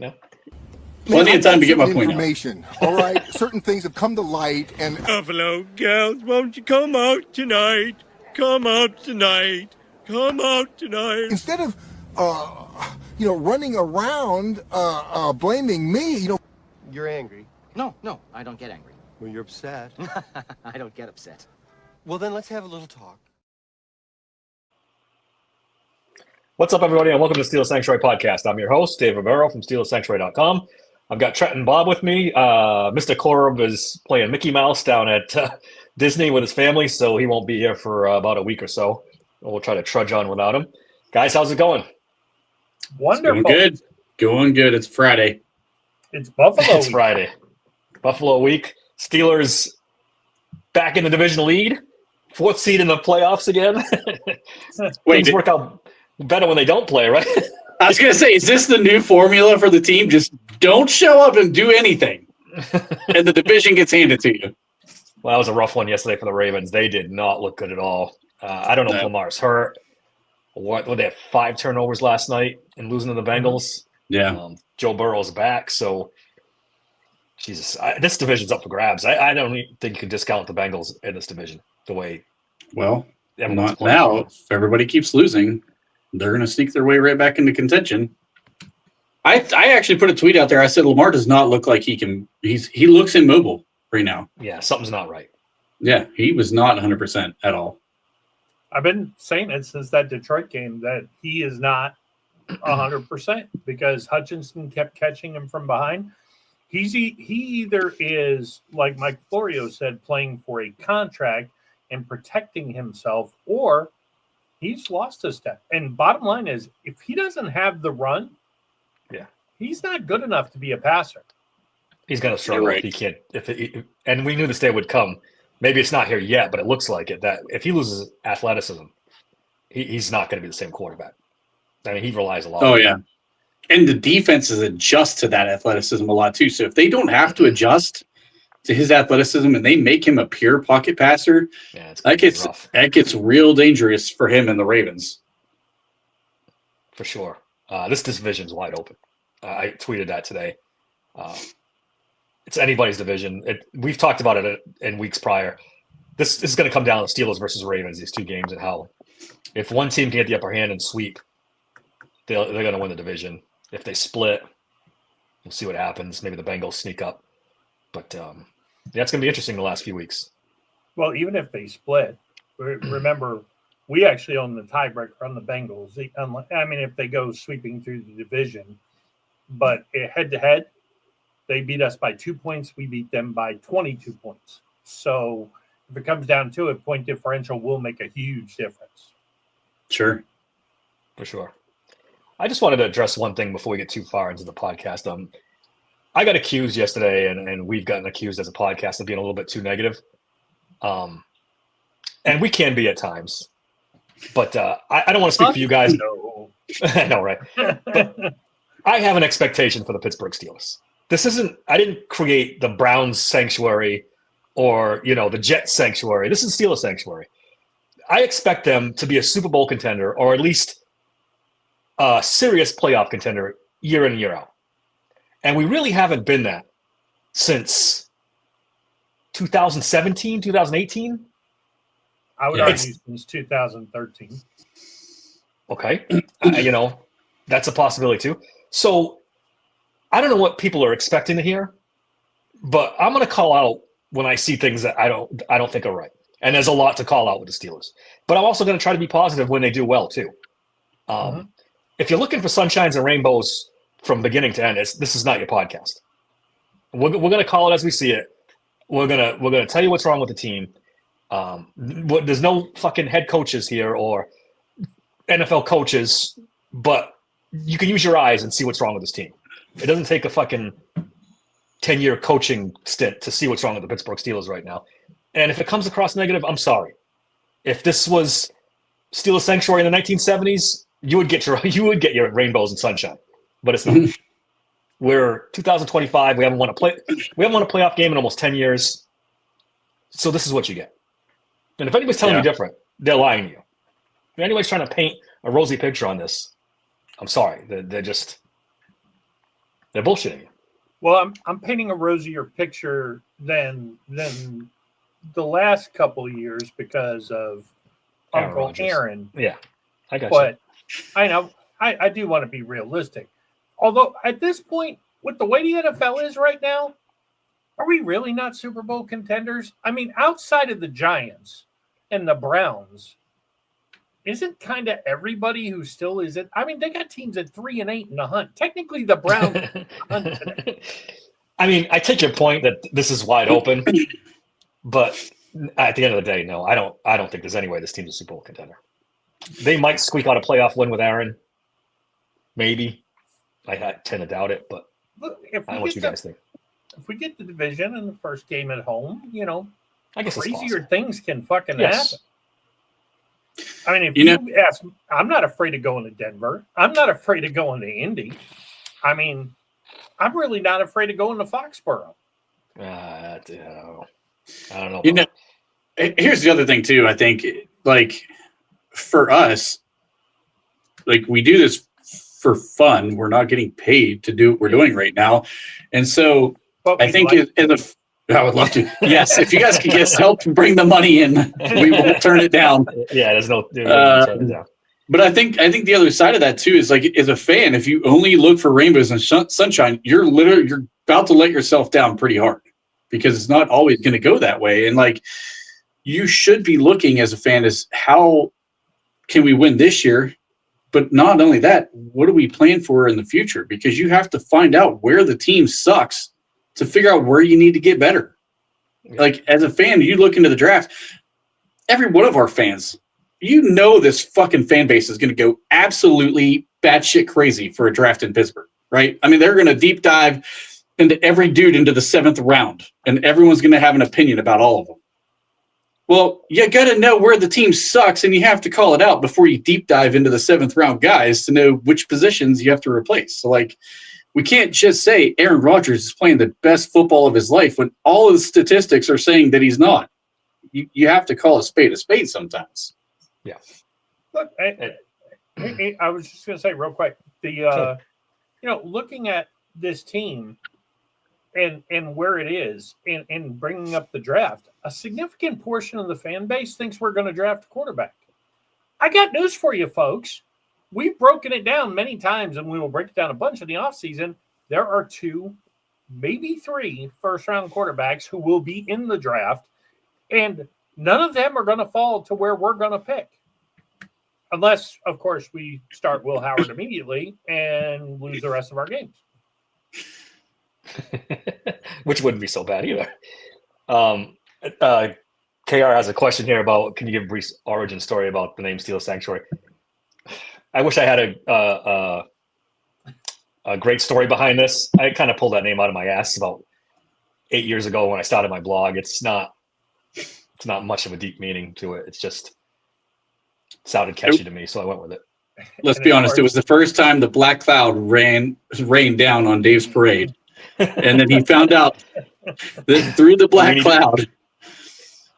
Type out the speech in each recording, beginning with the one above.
now. Plenty of time to get my point out. All right, certain things have come to light, and Buffalo girls, won't you come out tonight? Come out tonight. Come out tonight. Instead of, running around blaming me, You're angry. No, I don't get angry. Well, you're upset. I don't get upset. Well, then let's have a little talk. What's up, everybody, and welcome to Steelers Sanctuary Podcast. I'm your host, Dave Romero from SteelersSanctuary.com. I've got Trent and Bob with me. Mr. Korb is playing Mickey Mouse down at Disney with his family, so he won't be here for about a week or so. We'll try to trudge on without him. Guys, how's it going? Going Wonderful. good. Going good. It's Friday. It's Buffalo It's week. Friday. Buffalo week. Steelers back in the division lead. 4th seed in the playoffs again. Wait, Things work out better when they don't play, right? I was going to say, is this the new formula for the team? Just don't show up and do anything, and the division gets handed to you. Well, that was a rough one yesterday for the Ravens. They did not look good at all. I don't know if Lamar's hurt. What they had 5 turnovers last night and losing to the Bengals. Yeah. Joe Burrow's back, so Jesus, this division's up for grabs. I don't think you can discount the Bengals in this division the way. Well, everyone's not playing. now. If everybody keeps losing, they're going to sneak their way right back into contention. I actually put a tweet out there. I said Lamar does not look like he can. He looks immobile right now. Yeah, something's not right. Yeah, he was not 100% at all. I've been saying it since that Detroit game that he is not 100% because Hutchinson kept catching him from behind. He either is, like Mike Florio said, playing for a contract and protecting himself, or he's lost a step. And bottom line is, if he doesn't have the run, he's not good enough to be a passer. He's going to struggle if he can't. And we knew this day would come. Maybe it's not here yet, but it looks like it. That if he loses athleticism, he's not going to be the same quarterback. I mean, he relies a lot. Oh, yeah. And the defenses adjust to that athleticism a lot, too. So if they don't have to adjust to his athleticism and they make him a pure pocket passer, that gets real dangerous for him and the Ravens. For sure. This division's wide open. I tweeted that today. It's anybody's division. We've talked about it in weeks prior. This is going to come down to Steelers versus Ravens, these 2 games, and how if one team can get the upper hand and sweep, they're going to win the division. If they split, we'll see what happens. Maybe the Bengals sneak up. But it's going to be interesting the last few weeks. Well, even if they split, remember, we actually own the tiebreaker on the Bengals. I mean, if they go sweeping through the division. But head-to-head, they beat us by 2 points. We beat them by 22 points. So if it comes down to it, point differential will make a huge difference. Sure. For sure. I just wanted to address one thing before we get too far into the podcast. I got accused yesterday, and we've gotten accused as a podcast of being a little bit too negative. And we can be at times. But I don't want to speak for you guys. No. I know, right? But I have an expectation for the Pittsburgh Steelers. I didn't create the Browns sanctuary or, the Jets sanctuary. This is Steelers sanctuary. I expect them to be a Super Bowl contender or at least a serious playoff contender year in and year out. And we really haven't been that since 2017, 2018. I would argue since 2013. Okay. That's a possibility too. So I don't know what people are expecting to hear, but I'm going to call out when I see things that I don't think are right. And there's a lot to call out with the Steelers. But I'm also going to try to be positive when they do well too. If you're looking for sunshines and rainbows from beginning to end, this is not your podcast. We're going to call it as we see it. We're going to tell you what's wrong with the team. There's no fucking head coaches here or NFL coaches, but you can use your eyes and see what's wrong with this team. It doesn't take a fucking 10-year coaching stint to see what's wrong with the Pittsburgh Steelers right now. And if it comes across negative, I'm sorry. If this was Steelers Sanctuary in the 1970s, you would get your rainbows and sunshine. But it's not. We're 2025. We haven't won a playoff game in almost 10 years. So this is what you get. And if anybody's telling you different, they're lying to you. If anybody's trying to paint a rosy picture on this, I'm sorry. They're just They're bullshitting you. Well, I'm painting a rosier picture than the last couple of years because of Aaron Uncle Rodgers. Aaron. Yeah, I got But I know I do want to be realistic. Although at this point, with the way the NFL is right now, are we really not Super Bowl contenders? I mean, outside of the Giants and the Browns, isn't kind of everybody who still isn't? I mean, they got teams at 3-8 in the hunt. Technically, the Browns are in the hunt today. I mean, I take your point that this is wide open, but at the end of the day, no, I don't think there's any way this team's a Super Bowl contender. They might squeak out a playoff win with Aaron, maybe. I tend to doubt it, but Look, I don't know what you guys think. if we get the division and the first game at home, I guess it's crazier possible. things can fucking Yes. happen. I mean, if you ask, I'm not afraid of going to Denver. I'm not afraid of going to Indy. I mean, I'm really not afraid of going to Foxborough. I don't know. Here's the other thing too. I think, like, for us, like, we do this for fun. We're not getting paid to do what we're doing right now, and so But I think I would love to. Yes, if you guys could just help bring the money in, we will turn it down. Yeah, there's no turn it down. But I think the other side of that too is, like, as a fan, if you only look for rainbows and sunshine, you're about to let yourself down pretty hard, because it's not always going to go that way. And, like, you should be looking as a fan as how can we win this year, but not only that, what do we plan for in the future? Because you have to find out where the team sucks to figure out where you need to get better. Yeah. Like, as a fan, you look into the draft, every one of our fans, this fucking fan base is going to go absolutely batshit crazy for a draft in Pittsburgh, right? I mean, they're going to deep dive into every dude into the 7th round, and everyone's going to have an opinion about all of them. Well, you got to know where the team sucks, and you have to call it out before you deep dive into the 7th round guys to know which positions you have to replace. So, like, we can't just say Aaron Rodgers is playing the best football of his life when all of the statistics are saying that he's not. You have to call a spade sometimes. Yeah. Look, I was just going to say real quick, looking at this team and where it is and bringing up the draft, a significant portion of the fan base thinks we're going to draft a quarterback. I got news for you, folks. We've broken it down many times, and we will break it down a bunch in the offseason. There are 2, maybe 3 first-round quarterbacks who will be in the draft, and none of them are going to fall to where we're going to pick. Unless, of course, we start Will Howard immediately and lose the rest of our games. Which wouldn't be so bad either. KR has a question here about, can you give a brief origin story about the name Steel Sanctuary? I wish I had a great story behind this. I kind of pulled that name out of my ass about 8 years ago when I started my blog. It's not much of a deep meaning to it. It's just sounded catchy to me, so I went with it. Let's be honest. It was the first time the black cloud rained down on Dave's parade. And then he found out that through the black cloud,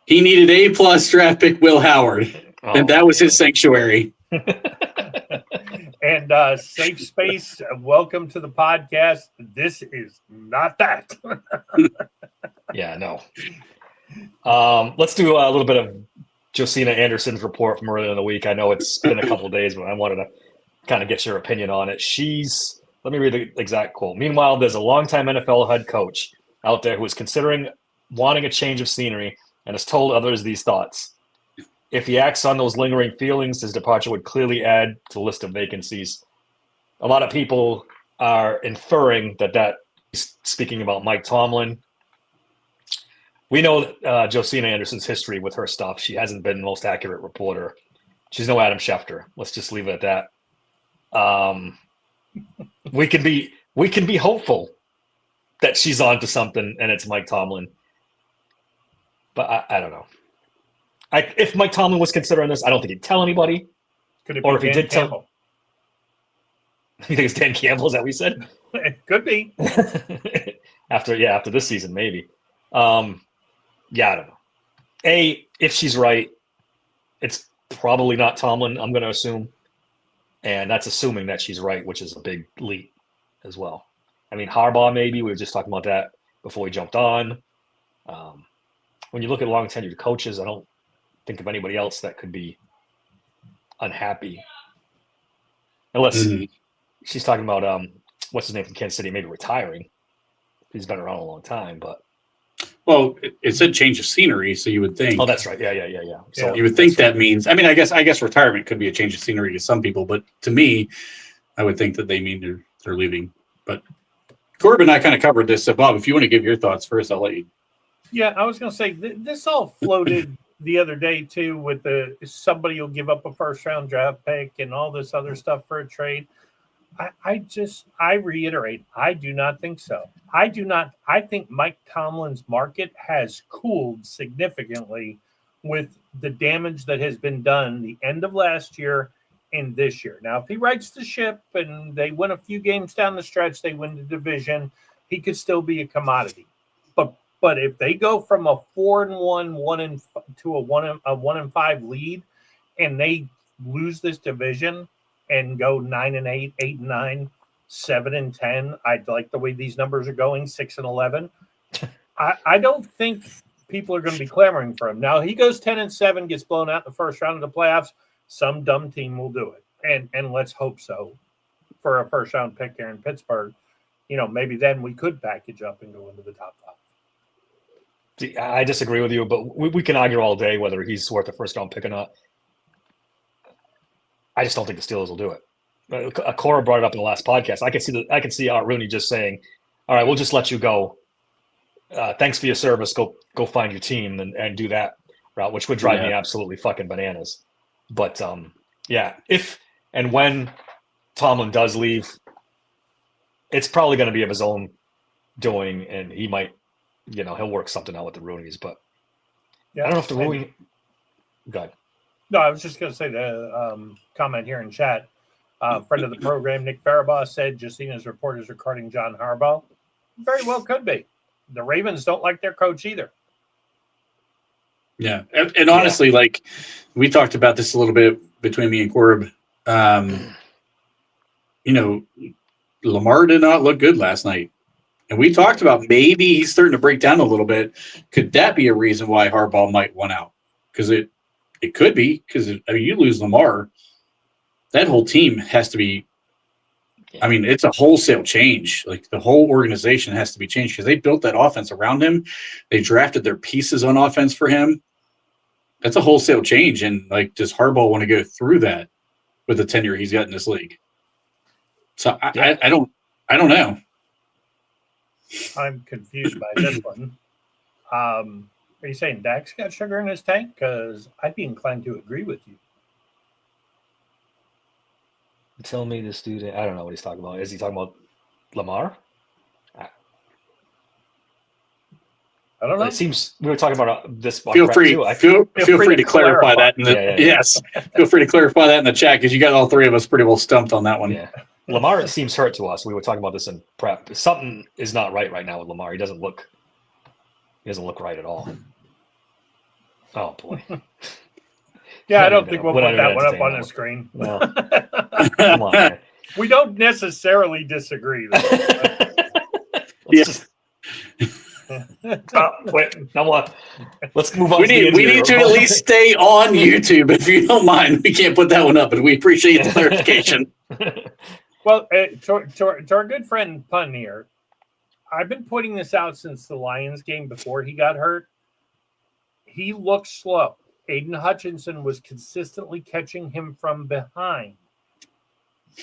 he needed A+ draft pick Will Howard. And that was his sanctuary. And safe space, welcome to the podcast. This is not that. Yeah, no. Let's do a little bit of Josina Anderson's report from earlier in the week. I know it's been a couple of days, but I wanted to kind of get your opinion on it. Let me read the exact quote. Meanwhile, there's a longtime NFL head coach out there who is considering wanting a change of scenery and has told others these thoughts. If he acts on those lingering feelings, his departure would clearly add to the list of vacancies. A lot of people are inferring that he's speaking about Mike Tomlin. We know Josina Anderson's history with her stuff. She hasn't been the most accurate reporter. She's no Adam Schefter. Let's just leave it at that. We can be hopeful that she's onto something and it's Mike Tomlin. But I don't know. If Mike Tomlin was considering this, I don't think he'd tell anybody. Could it be or if Dan he did Campbell? You think it's Dan Campbell? Is that what we said? It could be. after this season, maybe. I don't know. If she's right, it's probably not Tomlin, I'm going to assume. And that's assuming that she's right, which is a big leap as well. I mean, Harbaugh, maybe. We were just talking about that before we jumped on. When you look at long tenured coaches, I don't think of anybody else that could be unhappy. Unless she's talking about, what's his name from Kansas City, maybe retiring. He's been around a long time, but. Well, it said change of scenery, so you would think. Oh, that's right. Yeah. So you would think that means. I mean, I guess retirement could be a change of scenery to some people, but to me, I would think that they mean they're leaving. But Corbin and I kind of covered this. So Bob, if you want to give your thoughts first, I'll let you. Yeah, I was going to say this all floated the other day too, with somebody will give up a first round draft pick and all this other stuff for a trade. I reiterate, I do not think so. I think Mike Tomlin's market has cooled significantly with the damage that has been done the end of last year and this year. Now, if he rights the ship and they win a few games down the stretch, they win the division, he could still be a commodity. But if they go from a 4-1 to a 1-5 lead, and they lose this division and go 9-8, 8-9, 7-10, I like the way these numbers are going, 6-11. I don't think people are going to be clamoring for him. Now he goes 10-7, gets blown out in the first round of the playoffs. Some dumb team will do it, and let's hope so. For a first round pick here in Pittsburgh, maybe then we could package up and go into the top 5. See, I disagree with you, but we can argue all day whether he's worth a first round pick or not. I just don't think the Steelers will do it. Cora brought it up in the last podcast. I can see Art Rooney just saying, "All right, we'll just let you go. Thanks for your service. Go find your team and do that route," which would drive me absolutely fucking bananas. But if and when Tomlin does leave, it's probably going to be of his own doing, and he might. He'll work something out with the Rooneys, but I don't know if the Rooney. Go ahead. No, I was just going to say the comment here in chat. Friend of the program, Nick Farabaugh, said Justina's report is regarding John Harbaugh. Very well could be. The Ravens don't like their coach either. Yeah, and honestly, like we talked about this a little bit between me and Corb. Lamar did not look good last night. And we talked about maybe he's starting to break down a little bit. Could that be a reason why Harbaugh might want out? Because it could be. Because you lose Lamar, that whole team has to be. I mean, it's a wholesale change. Like the whole organization has to be changed because they built that offense around him. They drafted their pieces on offense for him. That's a wholesale change. And does Harbaugh want to go through that with the tenure he's got in this league? So I don't know. I'm confused by this one. Are you saying Dak's got sugar in his tank? Because I'd be inclined to agree with you. Tell me this dude. I don't know what he's talking about. Is he talking about Lamar? I don't know. It seems we were talking about this. Feel free to clarify that. Yes, feel free to clarify that in the chat because you got all three of us pretty well stumped on that one. Yeah. Lamar seems hurt to us. We were talking about this in prep. Something is not right now with Lamar. He doesn't look right at all. Oh boy. Yeah, I don't think we'll put that one up on the screen. Well, come on, man. We don't necessarily disagree. Wait, no, let's move on. We need to at least stay on YouTube if you don't mind. We can't put that one up, but we appreciate the clarification. Well, to our good friend Pun here, I've been pointing this out since the Lions game before he got hurt. He looked slow. Aiden Hutchinson was consistently catching him from behind.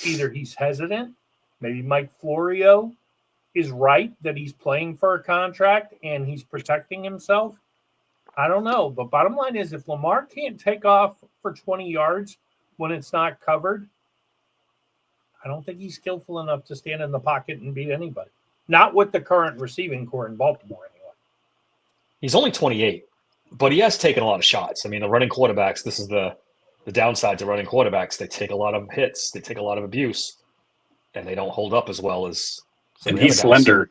Either he's hesitant, maybe Mike Florio is right that he's playing for a contract and he's protecting himself. I don't know. But bottom line is if Lamar can't take off for 20 yards when it's not covered, I don't think he's skillful enough to stand in the pocket and beat anybody. Not with the current receiving core in Baltimore, anyway. He's only 28, but he has taken a lot of shots. I mean, the running quarterbacks, this is the downside to running quarterbacks. They take a lot of hits. They take a lot of abuse, and they don't hold up as well as and he's slender.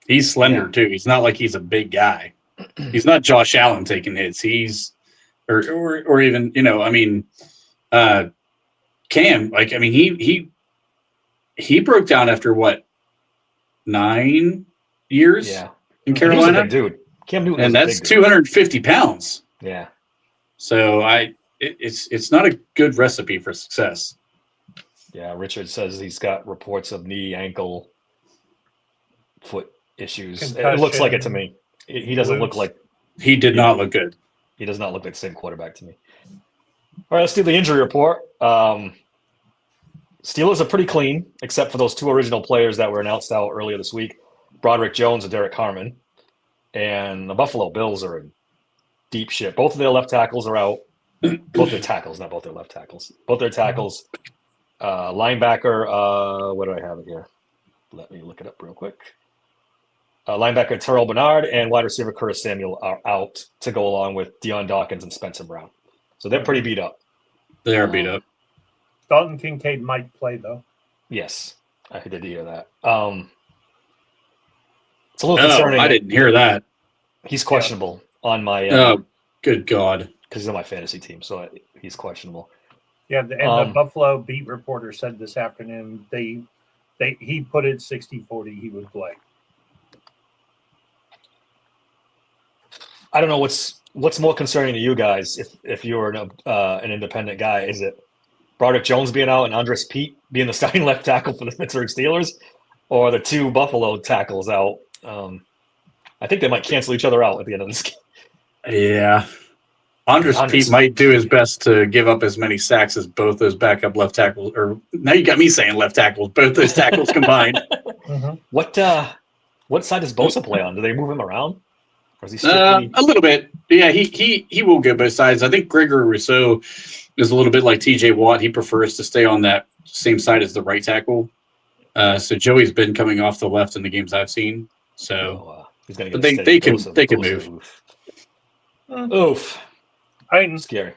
He's slender, too. He's not like he's a big guy. He's not Josh Allen taking hits. He's or even, Cam, he broke down after what? 9 years Yeah. in He was a Carolina, big dude. Cam Newton and was a that's big dude. 250 pounds. Yeah. So it's not a good recipe for success. Yeah. Richard says he's got reports of knee, ankle, foot issues. It looks like it to me. He doesn't look glutes. like He did not look good. he does not look like the same quarterback to me. All right, let's do the injury report. Steelers are pretty clean, except for those two original players that were announced out earlier this week, Broderick Jones and Derek Harmon. And the Buffalo Bills are in deep shit. Both of their left tackles are out. Both their tackles, not both their left tackles. Both their tackles. Linebacker, what do I have it here? Let me look it up real quick. Linebacker Terrell Bernard and wide receiver Curtis Samuel are out to go along with Deion Dawkins and Spencer Brown. So they're pretty beat up. They are beat up. Dalton Kincaid might play though. Yes, I did hear that. It's a little concerning. I didn't hear that. He's questionable on my Oh, good God. because he's on my fantasy team, so he's questionable. Yeah, and the Buffalo beat reporter said this afternoon he put it 60-40 he would play. I don't know what's more concerning to you guys if you're an independent guy. Is it Broderick Jones being out and Andres Pete being the starting left tackle for the Pittsburgh Steelers, or the two Buffalo tackles out? I think they might cancel each other out at the end of this game. Yeah. Andres Pete might do his best to give up as many sacks as both those backup left tackles. Or now you got me saying left tackles, both those tackles combined. Mm-hmm. What side does Bosa play on? Do they move him around? Or is he strictly... A little bit. Yeah, he will go both sides. I think Gregory Rousseau is a little bit like TJ Watt. He prefers to stay on that same side as the right tackle. So Joey's been coming off the left in the games I've seen. So he's gonna but get they can move. Oof. I mean, Scary.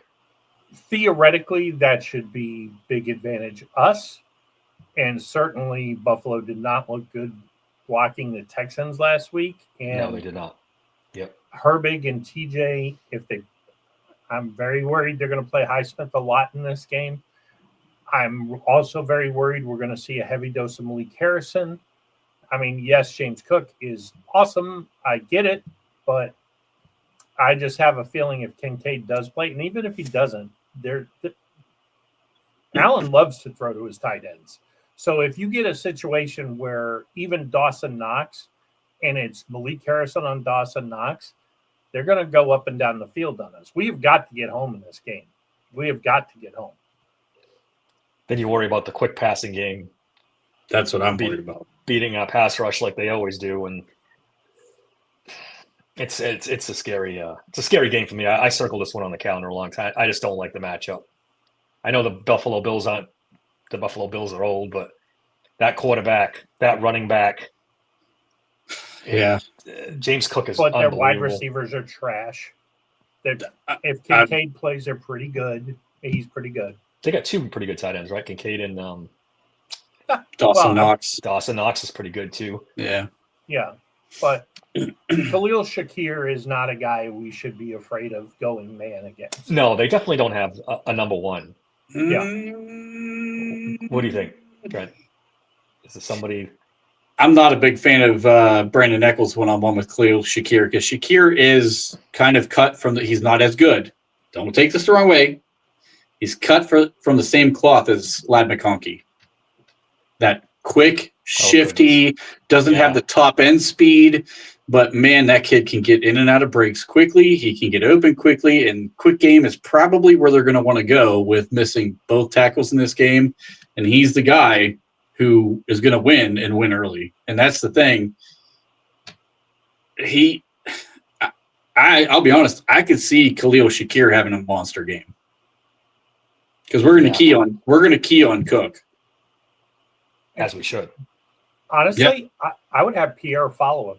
theoretically, that should be big advantage us. And certainly Buffalo did not look good blocking the Texans last week. And No, they did not. Yep. Herbig and TJ, I'm very worried they're going to play Highsmith a lot in this game. I'm also very worried we're going to see a heavy dose of Malik Harrison. I mean, yes, James Cook is awesome. I get it, but I just have a feeling if Kincaid does play, and even if he doesn't, Allen loves to throw to his tight ends. So if you get a situation where even Dawson Knox, and it's Malik Harrison on Dawson Knox, they're going to go up and down the field on us. We have got to get home in this game. We have got to get home. Then you worry about the quick passing game. That's what I'm worried about. Beating a pass rush like they always do, and it's a scary game for me. I circled this one on the calendar a long time. I just don't like the matchup. I know the Buffalo Bills are old, but that quarterback, that running back, yeah, James Cook is but their unbelievable. wide receivers are trash. If Kincaid plays, they're pretty good. He's pretty good. They got two pretty good tight ends, right? Kincaid and Dawson Knox. Dawson Knox is pretty good too. Yeah. Yeah, but Khalil Shakir is not a guy we should be afraid of going man against. No, they definitely don't have a number one. Yeah. What do you think, Trent? Is it somebody? I'm not a big fan of Brandon Eccles one-on-one with Khalil Shakir because Shakir is kind of cut from he's not as good. Don't take this the wrong way. He's cut from the same cloth as Ladd McConkey. That quick, shifty, doesn't have the top end speed, but man, that kid can get in and out of breaks quickly. He can get open quickly, and quick game is probably where they're going to want to go with missing both tackles in this game. And he's the guy who is going to win and win early. And that's the thing. I'll be honest, I could see Khalil Shakir having a monster game. Because we're going to key on Cook. As we should. Honestly, I would have Pierre follow him.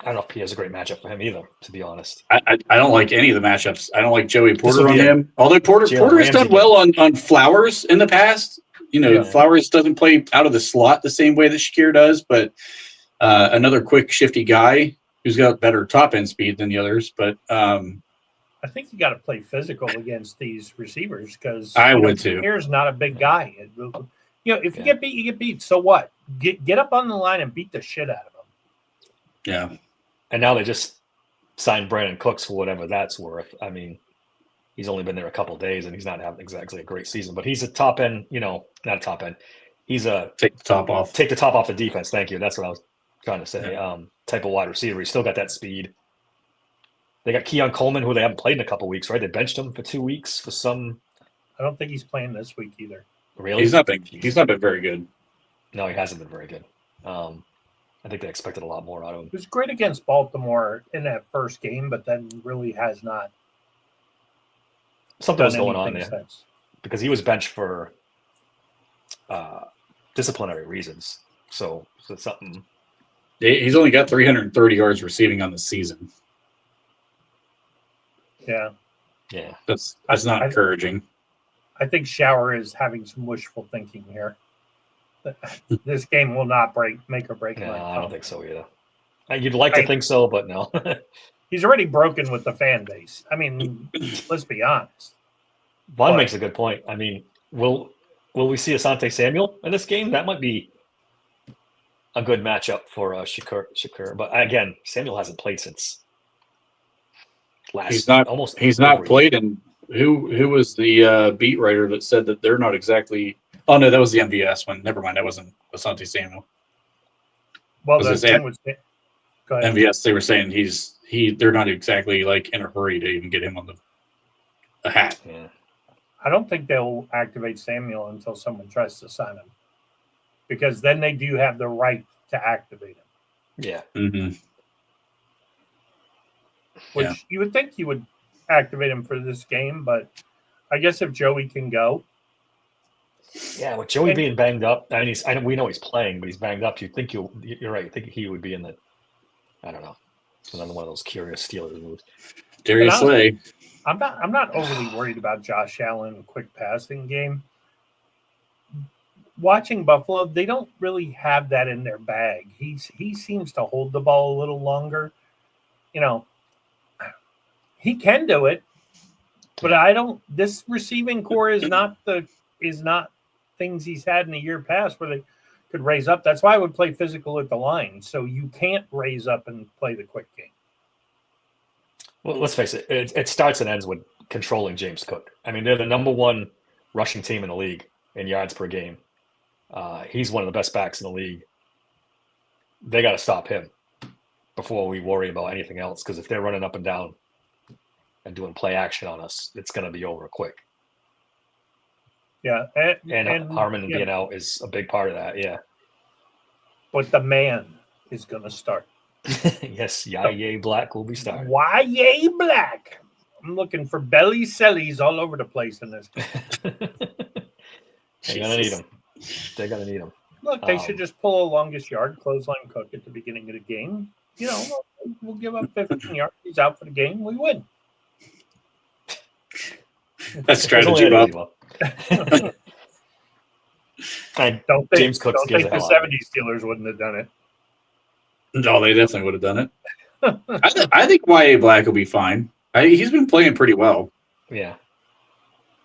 I don't know if Pierre's a great matchup for him either, to be honest. I don't like any of the matchups. I don't like Joey Porter on him. Although Porter has done well on Flowers in the past. Flowers doesn't play out of the slot the same way that Shakir does, but another quick, shifty guy who's got better top end speed than the others. But I think you got to play physical against these receivers because I would too. Pierre's not a big guy. if you get beat, you get beat. So what? Get up on the line and beat the shit out of them. Yeah. And now they just signed Brandon Cooks for whatever that's worth. I mean, he's only been there a couple of days and he's not having exactly a great season, but he's a top end, not a top end. He's a take the top off the defense. Thank you. That's what I was trying to say. Yeah. Type of wide receiver. He's still got that speed. They got Keon Coleman, who they haven't played in a couple of weeks, right? They benched him for 2 weeks for some. I don't think he's playing this week either. Really? He's not been very good. No, he hasn't been very good. I think they expected a lot more out of him. He was great against Baltimore in that first game, but then really has not. Something was going on there since. because he was benched for disciplinary reasons. So something. He's only got 330 yards receiving on the season. Yeah. Yeah. That's not encouraging. I think Shower is having some wishful thinking here. This game will not make or break. No, I don't think so either. You'd like to think so, but no. He's already broken with the fan base. I mean, let's be honest. Vaughn makes a good point. I mean, will we see Asante Samuel in this game? That might be a good matchup for Shakur. But again, Samuel hasn't played since last. He's not played. And who was the beat writer that said that they're not exactly? Oh no, that was the MVS one. Never mind, that wasn't Asante Samuel. Well, the thing was, go ahead. MVS. They were saying they're not exactly like in a hurry to even get him on the hat. Yeah. I don't think they'll activate Samuel until someone tries to sign him, because then they do have the right to activate him. Yeah. Mm-hmm. Which you would think you would activate him for this game, but I guess if Joey can go. Yeah, with Joey being banged up, I mean, we know he's playing, but he's banged up. You're right. You think he would be in the, I don't know, another one of those curious Steelers moves. Darius Slay. I'm not overly worried about Josh Allen quick passing game. Watching Buffalo, they don't really have that in their bag. He seems to hold the ball a little longer. He can do it, but I don't. This receiving core is not things he's had in the year past where they could raise up. That's why I would play physical at the line. So you can't raise up and play the quick game. Well, let's face it. It starts and ends with controlling James Cook. I mean, they're the number one rushing team in the league in yards per game. He's one of the best backs in the league. They got to stop him before we worry about anything else. Because if they're running up and down and doing play action on us, it's going to be over quick. Yeah, and Harmon being out is a big part of that. Yeah, but the man is going to start. Yes, Yaya Black will be starting. Yaya Black. I'm looking for belly sellies all over the place in this game. They're gonna need them. They're gonna need them. Look, they should just pull a longest yard clothesline Cook at the beginning of the game. We'll give up 15 yards. He's out for the game. We win. That's strategy, Bob. James Cook. Don't think the 70s Steelers wouldn't have done it. No, they definitely would have done it. I think YA Black will be fine. He's been playing pretty well. Yeah.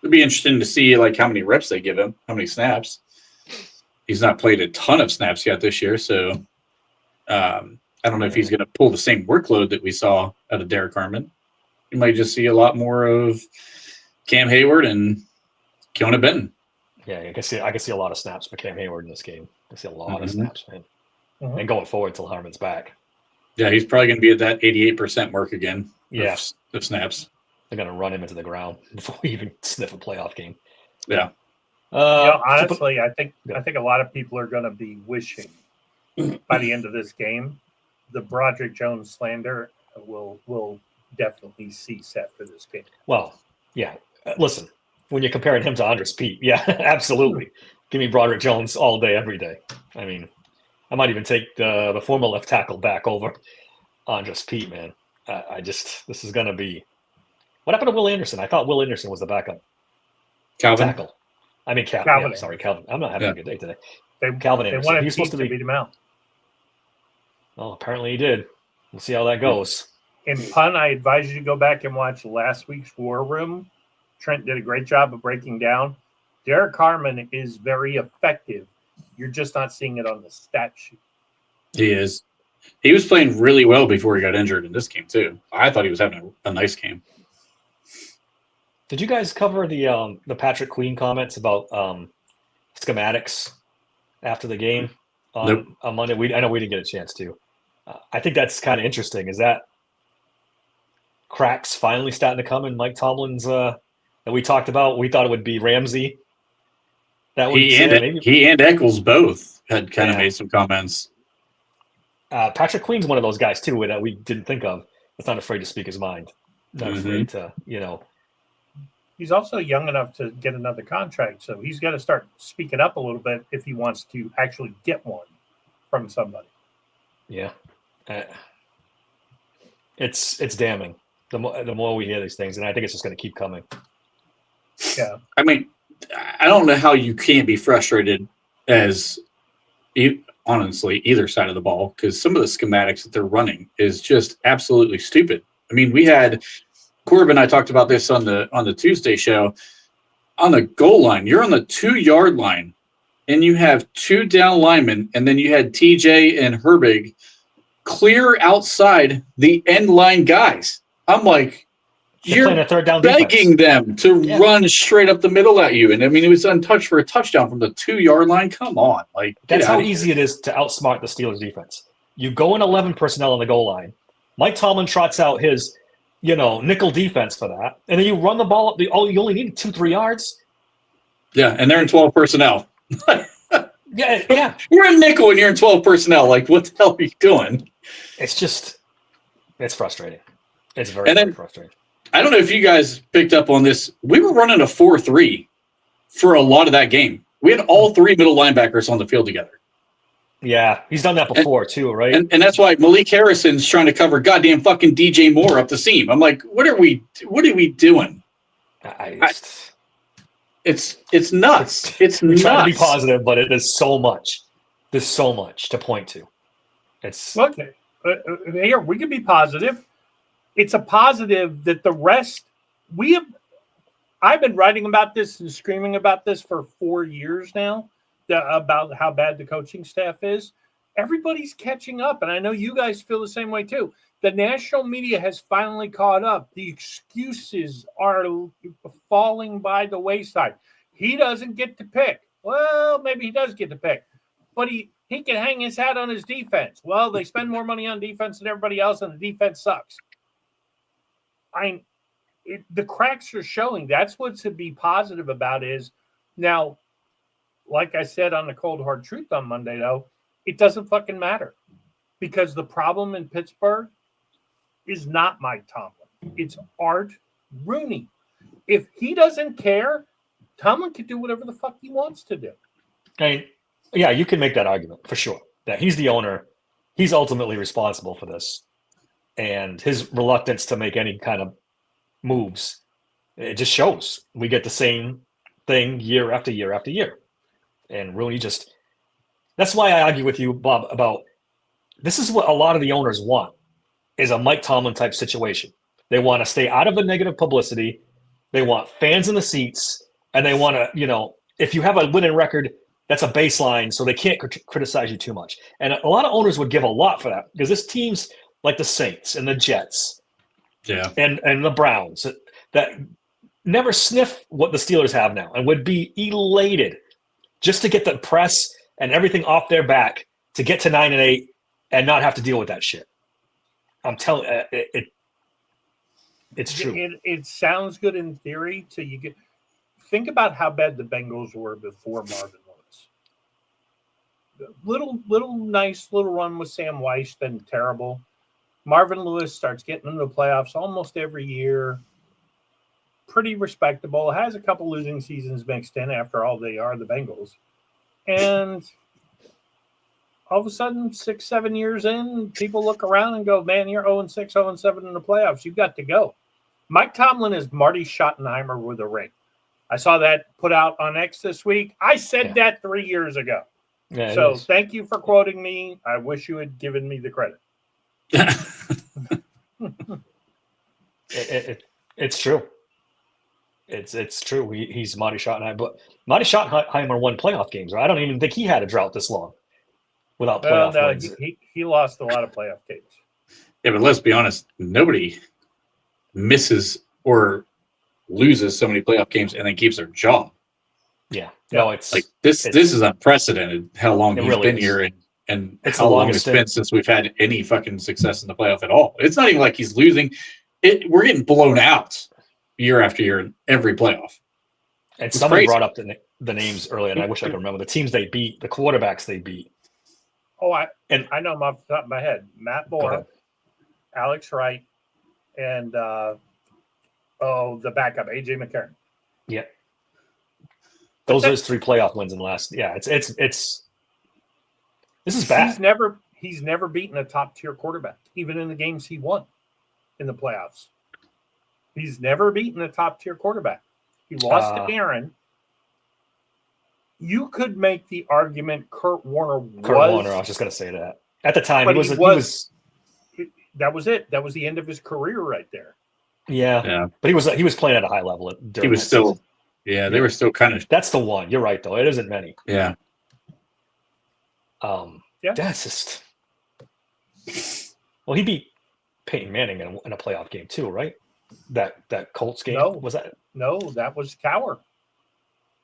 It'd be interesting to see how many reps they give him, how many snaps. He's not played a ton of snaps yet this year, so I don't know if he's going to pull the same workload that we saw out of Derek Harmon. You might just see a lot more of Cam Hayward and Keona Benton. Yeah, I can see a lot of snaps for Cam Hayward in this game. I see a lot of snaps, man. Mm-hmm. And going forward till Harmon's back. Yeah, he's probably going to be at that 88% mark again. Yeah, of snaps. They're going to run him into the ground before we even sniff a playoff game. Yeah. Honestly, I think a lot of people are going to be wishing by the end of this game, the Broderick Jones slander will definitely cease after this game. Well, yeah. Listen, when you're comparing him to Andres Pete, yeah, absolutely. Give me Broderick Jones all day, every day. I mean, I might even take the former left tackle back over Andres Pete, man. This is going to be. What happened to Will Anderson? I thought Will Anderson was the backup Calvin. tackle. I mean, Calvin. Yeah, sorry, Calvin. I'm not having a good day today. Calvin Anderson. He's supposed to beat him out. Well, apparently he did. We'll see how that goes. In pun, I advise you to go back and watch last week's War Room. Trent did a great job of breaking down Derek Harmon is very effective. You're just not seeing it on the stat sheet. He is. He was playing really well before he got injured in this game too. I thought he was having a nice game. Did you guys cover the Patrick Queen comments about schematics after the game on Monday? I know we didn't get a chance to. I think that's kind of interesting. Is that cracks finally starting to come in Mike Tomlin's that we talked about? We thought it would be Ramsey. That would he and Eccles both had kind of made some comments. Patrick Queen's one of those guys too that we didn't think of. That's not afraid to speak his mind. Not afraid to, He's also young enough to get another contract, so he's got to start speaking up a little bit if he wants to actually get one from somebody. Yeah, it's damning. The more we hear these things, and I think it's just going to keep coming. Yeah, I mean, I don't know how you can't be frustrated as honestly either side of the ball, because some of the schematics that they're running is just absolutely stupid. I mean, we had Corbin and I talked about this on the Tuesday show. On the goal line, you're on the 2-yard line, and you have 2 down linemen, and then you had TJ and Herbig clear outside the end line guys. I'm like, you're playing a third down begging them to run straight up the middle at you. And I mean, it was untouched for a touchdown from the 2-yard line. Come on. Like, that's how easy it is to outsmart the Steelers defense. You go in 11 personnel on the goal line. Mike Tomlin trots out his, nickel defense for that. And then you run the ball up. You only need 2-3 yards. Yeah. And they're in 12 personnel. Yeah. We're in nickel and you're in 12 personnel. Like, what the hell are you doing? It's frustrating. It's very frustrating. I don't know if you guys picked up on this. We were running a 4-3 for a lot of that game. We had all 3 middle linebackers on the field together. Yeah, he's done that before too, right? And that's why Malik Harrison's trying to cover goddamn fucking DJ Moore up the seam. I'm like, what are we doing? It's nuts. It's nuts. Trying to be positive, but it is so much. There's so much to point to. It's okay. Here we can be positive. It's a positive that the rest I've been writing about this and screaming about this for 4 years now about how bad the coaching staff is. Everybody's catching up, and I know you guys feel the same way too. The national media has finally caught up. The excuses are falling by the wayside. He doesn't get to pick. Well, maybe he does get to pick, but he can hang his hat on his defense. Well, they spend more money on defense than everybody else, and the defense sucks. The cracks are showing. That's what to be positive about is now, like I said on the Cold Hard Truth on Monday, though, it doesn't fucking matter because the problem in Pittsburgh is not Mike Tomlin. It's Art Rooney. If he doesn't care, Tomlin can do whatever the fuck he wants to do. Yeah, you can make that argument for sure that he's the owner. He's ultimately responsible for this. And his reluctance to make any kind of moves, it just shows. We get the same thing year after year after year. And Rooney that's why I argue with you, Bob, about this is what a lot of the owners want, is a Mike Tomlin type situation. They want to stay out of the negative publicity. They want fans in the seats. And they want to, if you have a winning record, that's a baseline, so they can't criticize you too much. And a lot of owners would give a lot for that because this team's like the Saints and the Jets, and the Browns that never sniff what the Steelers have now and would be elated just to get the press and everything off their back to get to 9-8 and not have to deal with that shit. I'm telling it's true. It sounds good in theory till you get. Think about how bad the Bengals were before Marvin Lewis. Little nice little run with Sam Weiss, then terrible. Marvin Lewis starts getting into the playoffs almost every year. Pretty respectable. Has a couple losing seasons mixed in. After all, they are the Bengals. And all of a sudden, 6-7 years in, people look around and go, man, you're 0-6, 0-7 in the playoffs. You've got to go. Mike Tomlin is Marty Schottenheimer with a ring. I saw that put out on X this week. I said that 3 years ago. Yeah, so thank you for quoting me. I wish you had given me the credit. It's true. It's true. He's Marty Schottenheimer, but Marty Schottenheimer won playoff games, right? I don't even think he had a drought this long without playoff wins. He lost a lot of playoff games. Yeah, but let's be honest, nobody misses or loses so many playoff games and then keeps their job. Yeah. No, it's like this is unprecedented how long he's really been here and it's how long it's been since we've had any fucking success in the playoff at all. It's not even like he's losing. We're getting blown out year after year in every playoff. And somebody brought up the names earlier, and I wish I could remember the teams they beat, the quarterbacks they beat. Oh, I know them off the top of my head. Matt Moore, Alex Wright, and the backup, AJ McCarron. Yeah. Those are his 3 playoff wins in the last. Yeah, it's this is bad. He's never beaten a top tier quarterback, even in the games he won in the playoffs. He's never beaten a top tier quarterback. He lost to Aaron. You could make the argument Kurt Warner. I was just going to say that at the time he was. That was it. That was the end of his career right there. Yeah. But he was playing at a high level. He was still. Season. Yeah, they were still kind of. That's the one. You're right, though. It isn't many. Yeah. That's just. Well, he beat Peyton Manning in a playoff game too, right? That Colts game. No, was that? No, that was Cowher.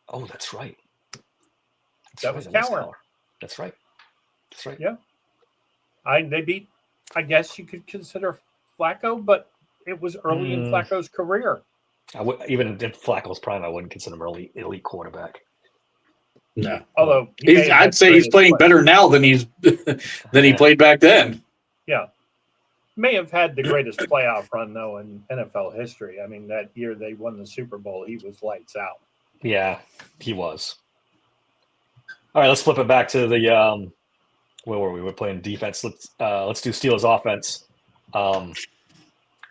Oh, that's right. That was Cowher. That's right. Yeah. They beat. I guess you could consider Flacco, but it was early in Flacco's career. Even in Flacco's prime, I wouldn't consider him elite quarterback. No, although I'd say he's playing better now than he played back then. Yeah, may have had the greatest playoff run though in NFL history. I mean, that year they won the Super Bowl, he was lights out. Yeah, he was. All right, let's flip it back to the where were we? We're playing defense. Let's do Steelers offense.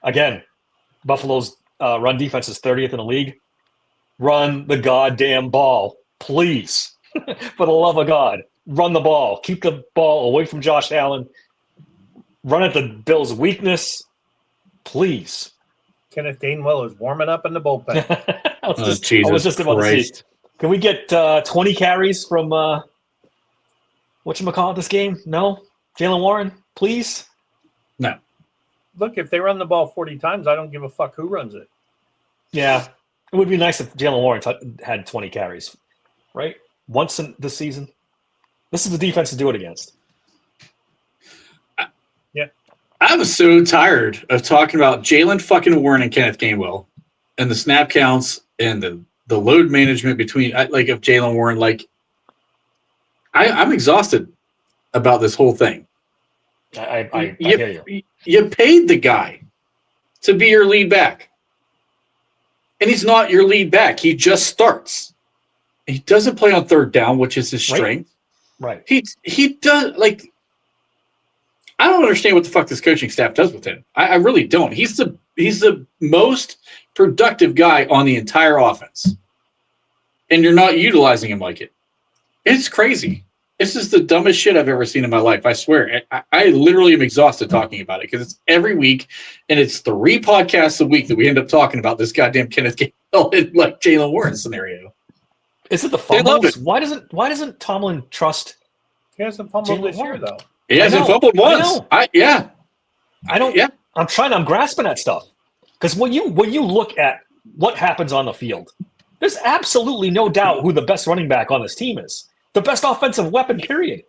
Again, Buffalo's run defense is 30th in the league. Run the goddamn ball, please. For the love of God, run the ball. Keep the ball away from Josh Allen. Run at the Bills' weakness, please. Kenneth Gainwell is warming up in the bullpen. I was just about to see. Can we get 20 carries from whatchamacallit this game? No? Jaylen Warren, please? No. Look, if they run the ball 40 times, I don't give a fuck who runs it. Yeah. It would be nice if Jaylen Warren had 20 carries, right? Once in the season. This is the defense to do it against. Yeah. I was so tired of talking about Jaylen fucking Warren and Kenneth Gainwell and the snap counts and the load management between of Jaylen Warren. I'm exhausted about this whole thing. I hear you. You paid the guy to be your lead back. And he's not your lead back. He just starts. He doesn't play on third down, which is his strength. Right. He does I don't understand what the fuck this coaching staff does with him. I really don't. He's the most productive guy on the entire offense. And you're not utilizing him like it. It's crazy. This is the dumbest shit I've ever seen in my life. I swear. I literally am exhausted talking about it because it's every week, and it's 3 podcasts a week that we end up talking about this goddamn Kenneth Gainwell and Jaylen Warren scenario. Is it the fumbles? Why doesn't Tomlin trust? He hasn't fumbled this year though. He hasn't fumbled once. I'm grasping at stuff because when you look at what happens on the field, there's absolutely no doubt who the best running back on this team is. The best offensive weapon, period.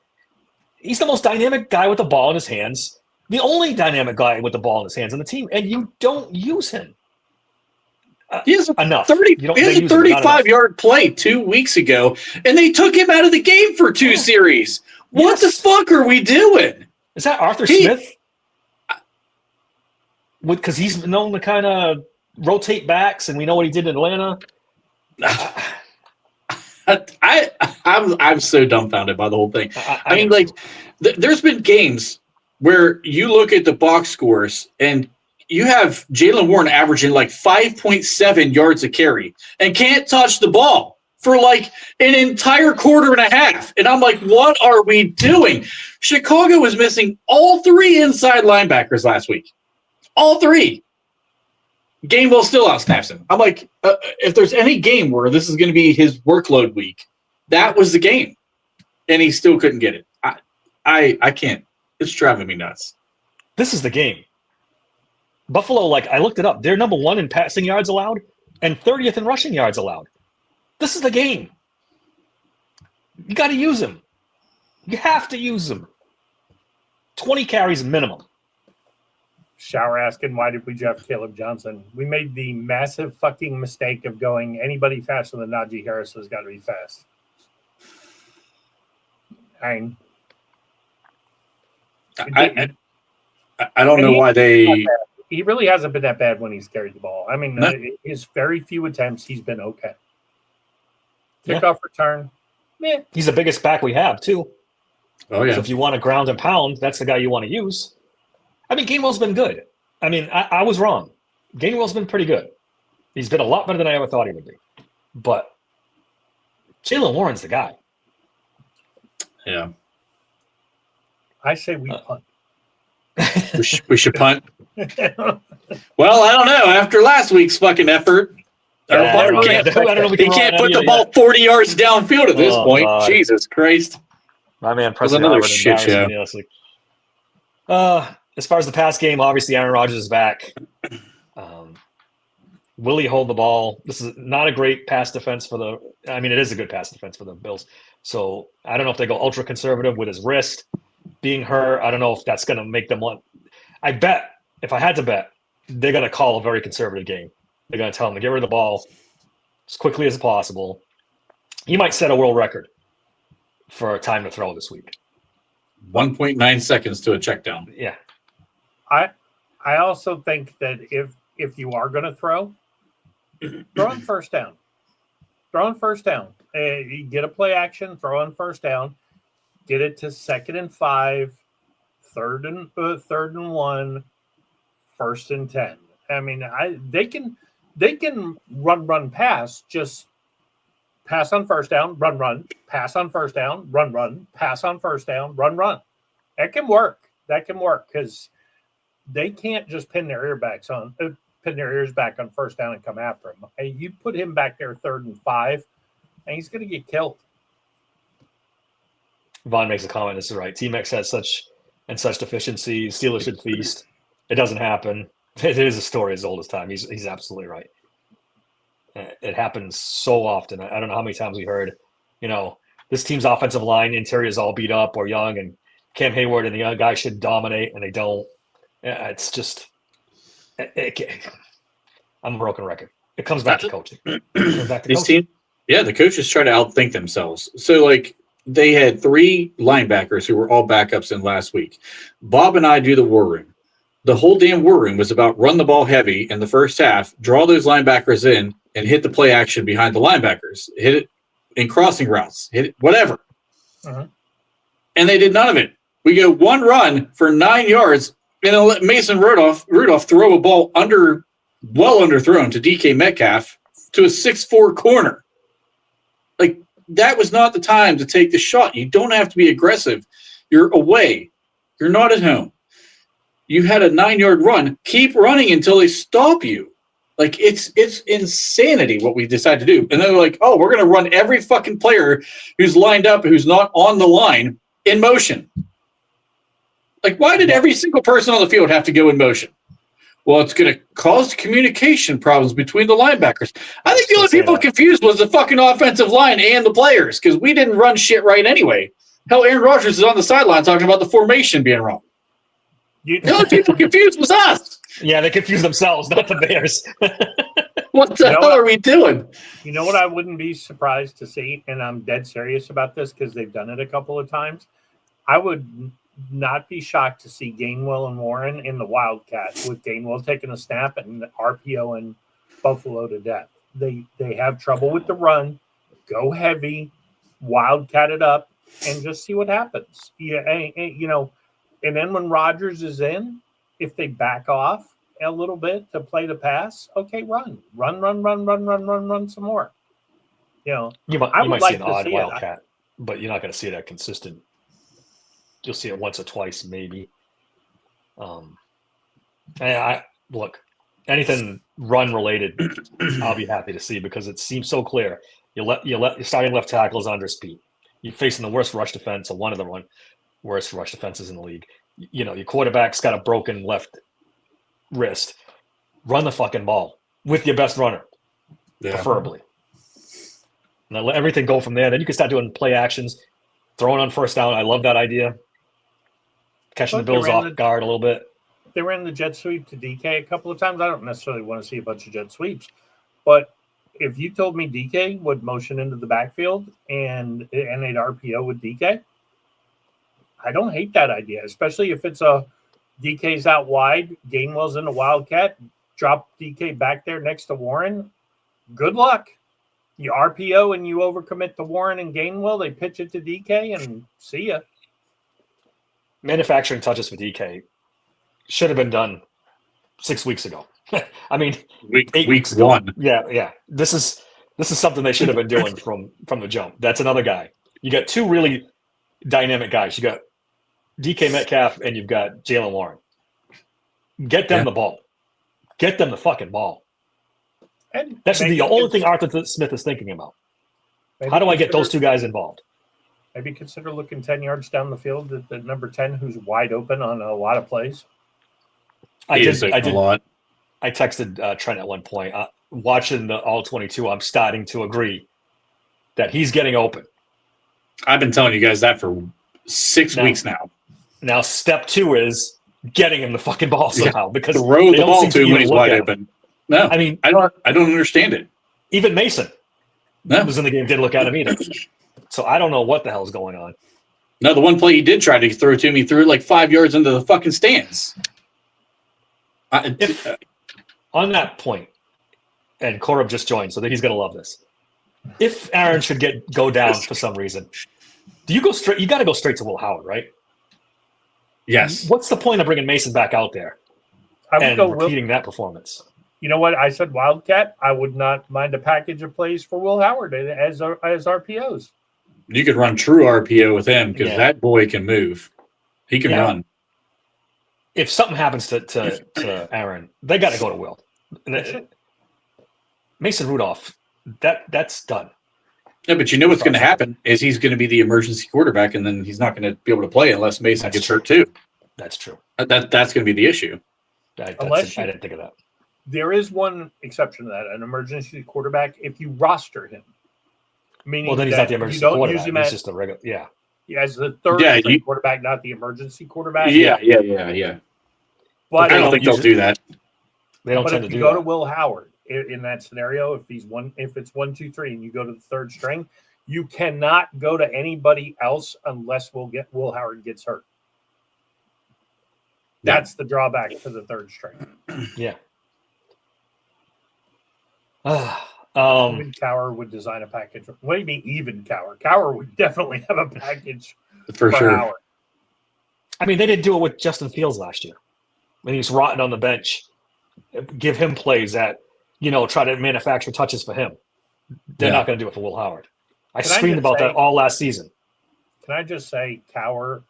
He's the most dynamic guy with the ball in his hands. The only dynamic guy with the ball in his hands on the team, and you don't use him. He has enough. He has a 35-yard play 2 weeks ago, and they took him out of the game for 2 series. What the fuck are we doing? Is that Arthur Smith? Because he's known to kind of rotate backs, and we know what he did in Atlanta. I'm so dumbfounded by the whole thing. I mean, there's been games where you look at the box scores and you have Jaylen Warren averaging 5.7 yards a carry and can't touch the ball for an entire quarter and a half. And I'm like, what are we doing? Chicago was missing all 3 inside linebackers last week. All 3. Gainwell still outsnaps him. I'm like, if there's any game where this is going to be his workload week, that was the game, and he still couldn't get it. I can't. It's driving me nuts. This is the game. Buffalo, like I looked it up, they're number 1 in passing yards allowed and 30th in rushing yards allowed. This is the game. You got to use him. You have to use him. 20 carries minimum. Shower asking, why did we draft Caleb Johnson? We made the massive fucking mistake of going anybody faster than Najee Harris has got to be fast. I don't know why they. He really hasn't been that bad when he's carried the ball. I mean, No. his very few attempts, he's been okay. Kickoff return, meh. He's the biggest back we have, too. Oh yeah. So if you want to ground and pound, that's the guy you want to use. I mean, Gainwell's been good. I mean, I was wrong. Gainwell's been pretty good. He's been a lot better than I ever thought he would be. But Jaylen Warren's the guy. Yeah. I say we punt. We should punt. Well, I don't know. After last week's fucking effort, Yeah, I don't know if we he can can't run put the any ball 40 yards downfield at this Oh, point. God. Jesus Christ. My man, was Preston another Howard shit embarrassed show. me last week. As far as the pass game, obviously Aaron Rodgers is back. Will he hold the ball? This is not a great pass defense for the. I mean, it is a good pass defense for the Bills. So I don't know if they go ultra conservative with his wrist being hurt. I don't know if that's going to make them want. I bet if I had to bet, they're going to call a very conservative game. They're going to tell him to get rid of the ball as quickly as possible. He might set a world record for time to throw this week. 1.9 seconds to a check down. Yeah. I also think that if you are going to throw on first down. Throw on first down. You get a play action, throw on first down, get it to 2nd and 5, 3rd and 1, 1st and 10. I mean, they can run pass, just pass on first down, run, pass on first down, run, pass on first down, run. That can work. Because they can't just pin their ears back on first down and come after him. Hey, you put him back there 3rd and 5, and he's going to get killed. Vaughn makes a comment. This is right. T-Mex has such deficiency. Steelers should feast. It doesn't happen. It is a story as old as time. He's absolutely right. It happens so often. I don't know how many times we heard, this team's offensive line interior is all beat up or young, and Cam Hayward and the young guy should dominate, and they don't. It's just, I'm a broken record. It comes back to coaching. The coaches try to outthink themselves. So, like, they had 3 linebackers who were all backups in last week. Bob and I do the war room. The whole damn war room was about run the ball heavy in the first half, draw those linebackers in, and hit the play action behind the linebackers. Hit it in crossing routes. Hit it, whatever. Uh-huh. And they did none of it. We go 1 run for 9 yards, and then let Mason Rudolph throw a ball well underthrown to DK Metcalf to a 6'4" corner. Like, that was not the time to take the shot. You don't have to be aggressive. You're away. You're not at home. You had a 9-yard run. Keep running until they stop you. Like, it's insanity what we decided to do. And then they're like, oh, we're going to run every fucking player who's lined up, who's not on the line, in motion. Like, why did every single person on the field have to go in motion? Well, it's going to cause communication problems between the linebackers. I think the only people confused was the fucking offensive line and the players, because we didn't run shit right anyway. Hell, Aaron Rodgers is on the sideline talking about the formation being wrong. The only people confused was us. Yeah, they confused themselves, not the Bears. What the hell are we doing? You know what I wouldn't be surprised to see, and I'm dead serious about this because they've done it a couple of times. I would not be shocked to see Gainwell and Warren in the Wildcat, with Gainwell taking a snap and RPO and Buffalo to death. They have trouble with the run. Go heavy, Wildcat it up, and just see what happens. And then when Rodgers is in, if they back off a little bit to play the pass, okay, run some more. You might see an odd Wildcat, but you're not going to see that consistent. You'll see it once or twice, maybe. Look, anything run related, I'll be happy to see, because it seems so clear. You let your starting left tackle is under speed. You're facing the worst rush defense, or one of the worst rush defenses in the league. You know, your quarterback's got a broken left wrist. Run the fucking ball with your best runner, preferably. And then let everything go from there. Then you can start doing play actions, throwing on first down. I love that idea. Catching the Bills off guard a little bit. They ran the jet sweep to DK a couple of times. I don't necessarily want to see a bunch of jet sweeps, but if you told me DK would motion into the backfield and they'd RPO with DK, I don't hate that idea, especially if it's a DK's out wide, Gainwell's in a wildcat, drop DK back there next to Warren. Good luck. You RPO and you overcommit to Warren and Gainwell, they pitch it to DK and see ya. Manufacturing touches for DK should have been done 6 weeks ago. I mean, 8 weeks ago. One. Yeah. This is something they should have been doing from the jump. That's another guy. You got two really dynamic guys. You got DK Metcalf and you've got Jaylen Warren. Get them the ball. Get them the fucking ball. And that's the only thing Arthur Smith is thinking about. How do I get those two guys involved? Maybe consider looking 10 yards down the field at the number 10 who's wide open on a lot of plays. I did a lot. I texted Trent at one point. Watching the All-22, I'm starting to agree that he's getting open. I've been telling you guys that for 6 weeks now. Now, step 2 is getting him the fucking ball somehow, because throw the ball to him when he's wide open. No, I mean, I don't understand it. Even Mason, was in the game, didn't look at him either. So I don't know what the hell's going on. No, the one play he did try to throw to me, threw it like 5 yards into the fucking stands. On that point, and Korab just joined, so that he's going to love this. If Aaron should go down for some reason, do you go straight? You got to go straight to Will Howard, right? Yes. What's the point of bringing Mason back out there and repeating that performance? You know what? I said Wildcat. I would not mind a package of plays for Will Howard as RPOs. You could run true RPO with him because that boy can move. He can run. If something happens to Aaron, they got to go to Will. Mason Rudolph, that's done. Yeah, but you know what's going to happen is he's going to be the emergency quarterback, and then he's not going to be able to play unless Mason gets hurt too. That's true. That's going to be the issue. I didn't think of that. There is one exception to that: an emergency quarterback. If you roster him, meaning then he's not the emergency quarterback. He's just a regular. Yeah. As the third quarterback, not the emergency quarterback. Yeah. But I don't think they'll do that. They don't tend to do that. But if you go to Will Howard in that scenario, if it's 1, 2, 3, and you go to the third string, you cannot go to anybody else unless Will Howard gets hurt. That's the drawback to the third string. Yeah. Even Cower would design a package. What do you mean even Cower? Cower would definitely have a package for sure. Howard. I mean, they didn't do it with Justin Fields last year. When he was rotting on the bench, give him plays that, try to manufacture touches for him. They're not going to do it for Will Howard. I screamed about that all last season. Can I just say, Cower,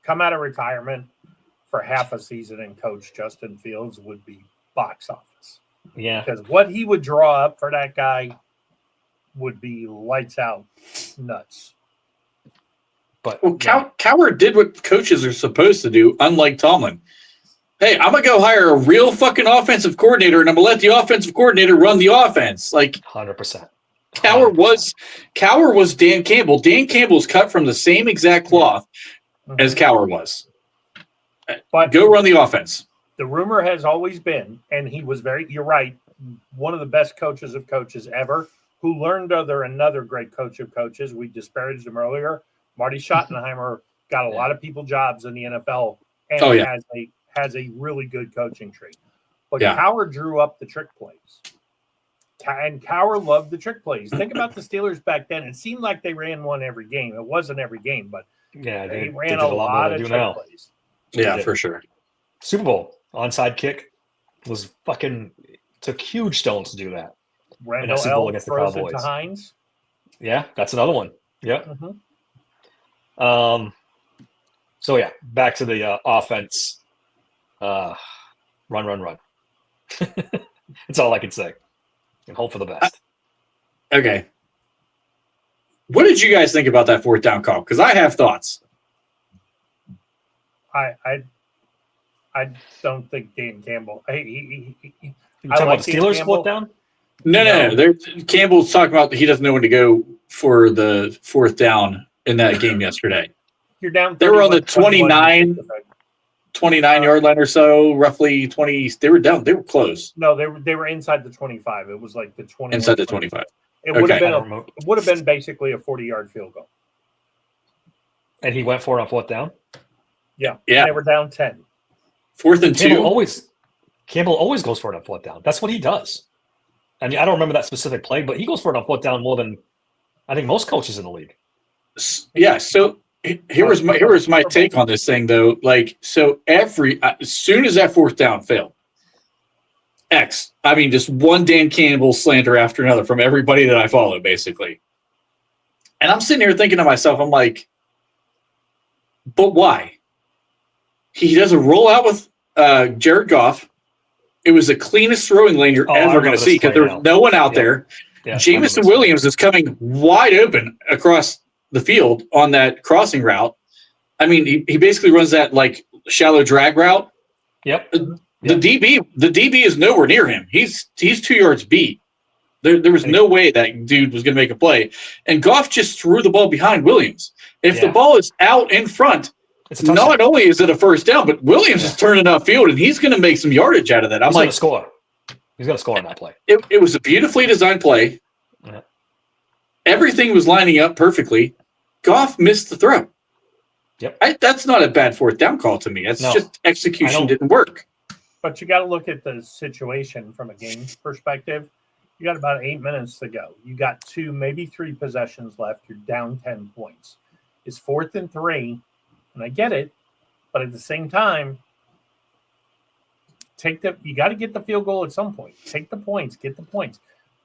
come out of retirement for half a season and coach Justin Fields would be box office. Yeah. Because what he would draw up for that guy would be lights out nuts. But Cower did what coaches are supposed to do, unlike Tomlin. Hey, I'm going to go hire a real fucking offensive coordinator, and I'm going to let the offensive coordinator run the offense. 100%. Cower was Dan Campbell. Dan Campbell's cut from the same exact cloth as Cower was. But go run the offense. The rumor has always been, and he was you're right, one of the best coaches of coaches ever, who learned under another great coach of coaches. We disparaged him earlier. Marty Schottenheimer got a lot of people jobs in the NFL and has a really good coaching tree. But Cower drew up the trick plays. And Cower loved the trick plays. Think about the Steelers back then. It seemed like they ran one every game. It wasn't every game, but they ran a lot of trick plays. Yeah, for sure. Super Bowl onside kick was took huge stones to do that. Randall L. against the Cowboys. To Hines. Yeah, that's another one. Yeah. Mm-hmm. So back to the offense. Run. That's all I can say. And hope for the best. Okay. What did you guys think about that fourth down call? Because I have thoughts. I don't think Dan Campbell. You talking about the Steelers fourth down? No. Campbell's talking about he doesn't know when to go for the fourth down in that game yesterday. You're down. They were on the 29-yard line or so, roughly 20. They were down. They were close. No, they were inside the 25. It was like the 20. Inside the 25. It would have been basically a 40-yard field goal. And he went for it on fourth down? Yeah. Yeah. They were down 10. 4th and 2. Campbell always goes for it on fourth down. That's what he does. I mean, I don't remember that specific play, but he goes for it on fourth down more than I think most coaches in the league. Yeah. So here was my take on this thing, though. Like, so as soon as that fourth down failed, just one Dan Campbell slander after another from everybody that I follow, basically. And I'm sitting here thinking to myself, I'm like, but why? He does a rollout with Jared Goff. It was the cleanest throwing lane you're ever going to see because there was no one out there. Yeah, Jameson Williams is coming wide open across the field on that crossing route. I mean, he basically runs that like shallow drag route. Yep. The DB is nowhere near him. He's 2 yards beat. There was no way that dude was going to make a play. And Goff just threw the ball behind Williams. If the ball is out in front, not only is it a first down, but Williams is turning upfield, and he's going to make some yardage out of that. He's going to score. He's going to score on that play. It was a beautifully designed play. Yeah. Everything was lining up perfectly. Goff missed the throw. Yep. That's not a bad fourth down call to me. That's just execution didn't work. But you got to look at the situation from a game perspective. You got about 8 minutes to go. You got 2, maybe 3 possessions left. You're down 10 points. It's 4th and 3, and I get it. But at the same time, you got to get the field goal at some point. Take the points. Get the points.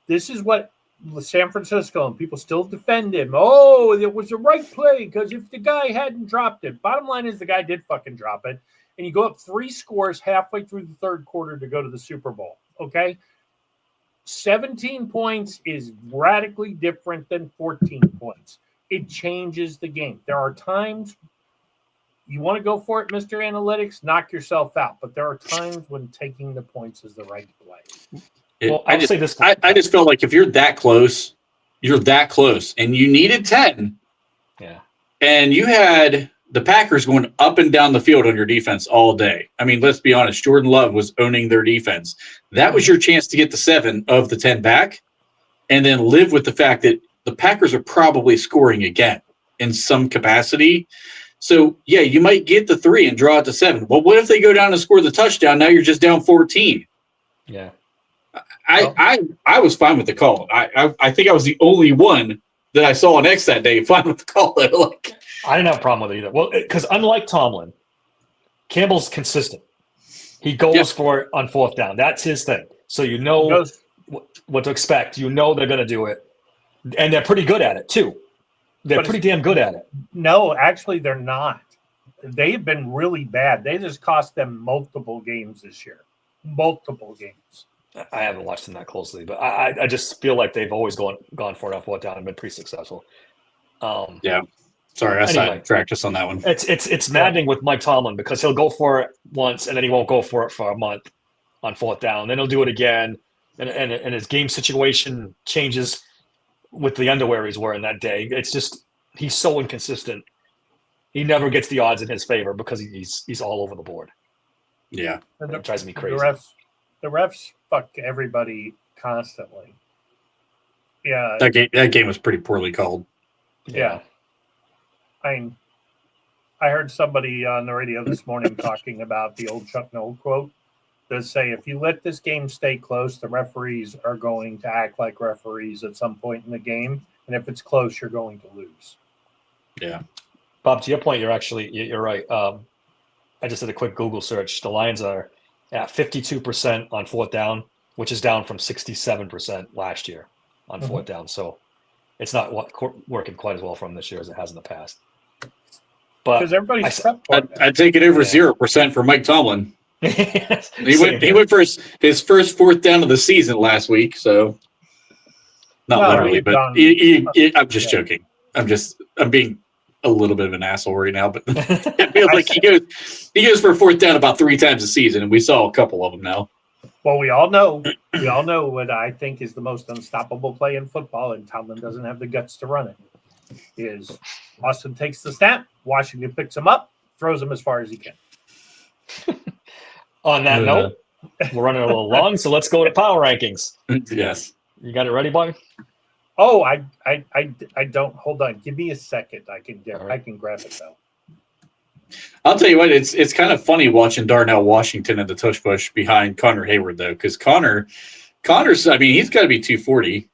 This is what San Francisco, and people still defend him. Oh, it was the right play because if the guy hadn't dropped it. Bottom line is the guy did fucking drop it. And you go up 3 scores halfway through the third quarter to go to the Super Bowl. Okay? 17 points is radically different than 14 points. It changes the game. There are times you want to go for it, Mr. Analytics, knock yourself out. But there are times when taking the points is the right play. I just felt like if you're that close, and you needed 10. Yeah. And you had the Packers going up and down the field on your defense all day. I mean, let's be honest. Jordan Love was owning their defense. That was your chance to get the 7 of the 10 back and then live with the fact that the Packers are probably scoring again in some capacity. So, yeah, you might get the 3 and draw it to 7. Well, what if they go down and score the touchdown? Now you're just down 14. Yeah. I was fine with the call. I think I was the only one that I saw on X that day fine with the call. Like, I didn't have a problem with it either. Well, because unlike Tomlin, Campbell's consistent. He goes for it on fourth down. That's his thing. So you know what to expect. You know they're going to do it. And they're pretty good at it, too. They're pretty damn good at it. No, actually, they're not. They've been really bad. They just cost them multiple games this year. Multiple games. I haven't watched them that closely, but I just feel like they've always gone for it on fourth down and been pretty successful. Yeah. Sorry, I sidetracked us on that one. It's maddening with Mike Tomlin because he'll go for it once and then he won't go for it for a month on fourth down. Then he'll do it again, and his game situation changes with the underwear he's wearing that day. It's just he's so inconsistent. He never gets the odds in his favor because he's all over the board. Yeah, it drives me crazy. The refs fuck everybody constantly. Yeah, that game was pretty poorly called. Yeah. I heard somebody on the radio this morning talking about the old Chuck Noll quote that say, if you let this game stay close, the referees are going to act like referees at some point in the game. And if it's close, you're going to lose. Yeah. Bob, to your point, you're right. I just did a quick Google search. The Lions are at 52% on fourth down, which is down from 67% last year on fourth down. So it's not working quite as well for them this year as it has in the past. But because everybody's I'd take it over 0% for Mike Tomlin. He went for his first fourth down of the season last week, so not literally, but I'm just joking. I'm being a little bit of an asshole right now, but it feels like he goes for a fourth down about 3 times a season, and we saw a couple of them now. Well, we all know what I think is the most unstoppable play in football, and Tomlin doesn't have the guts to run it. Is Austin takes the snap, Washington picks him up, throws him as far as he can. On that note, we're running a little long, so let's go to power rankings. Yes. You got it ready, buddy? Oh, I don't. Hold on. Give me a second. I can grab it though. I'll tell you what, it's kind of funny watching Darnell Washington in the tush push behind Connor Hayward though, because Connor's I mean, he's got to be 240,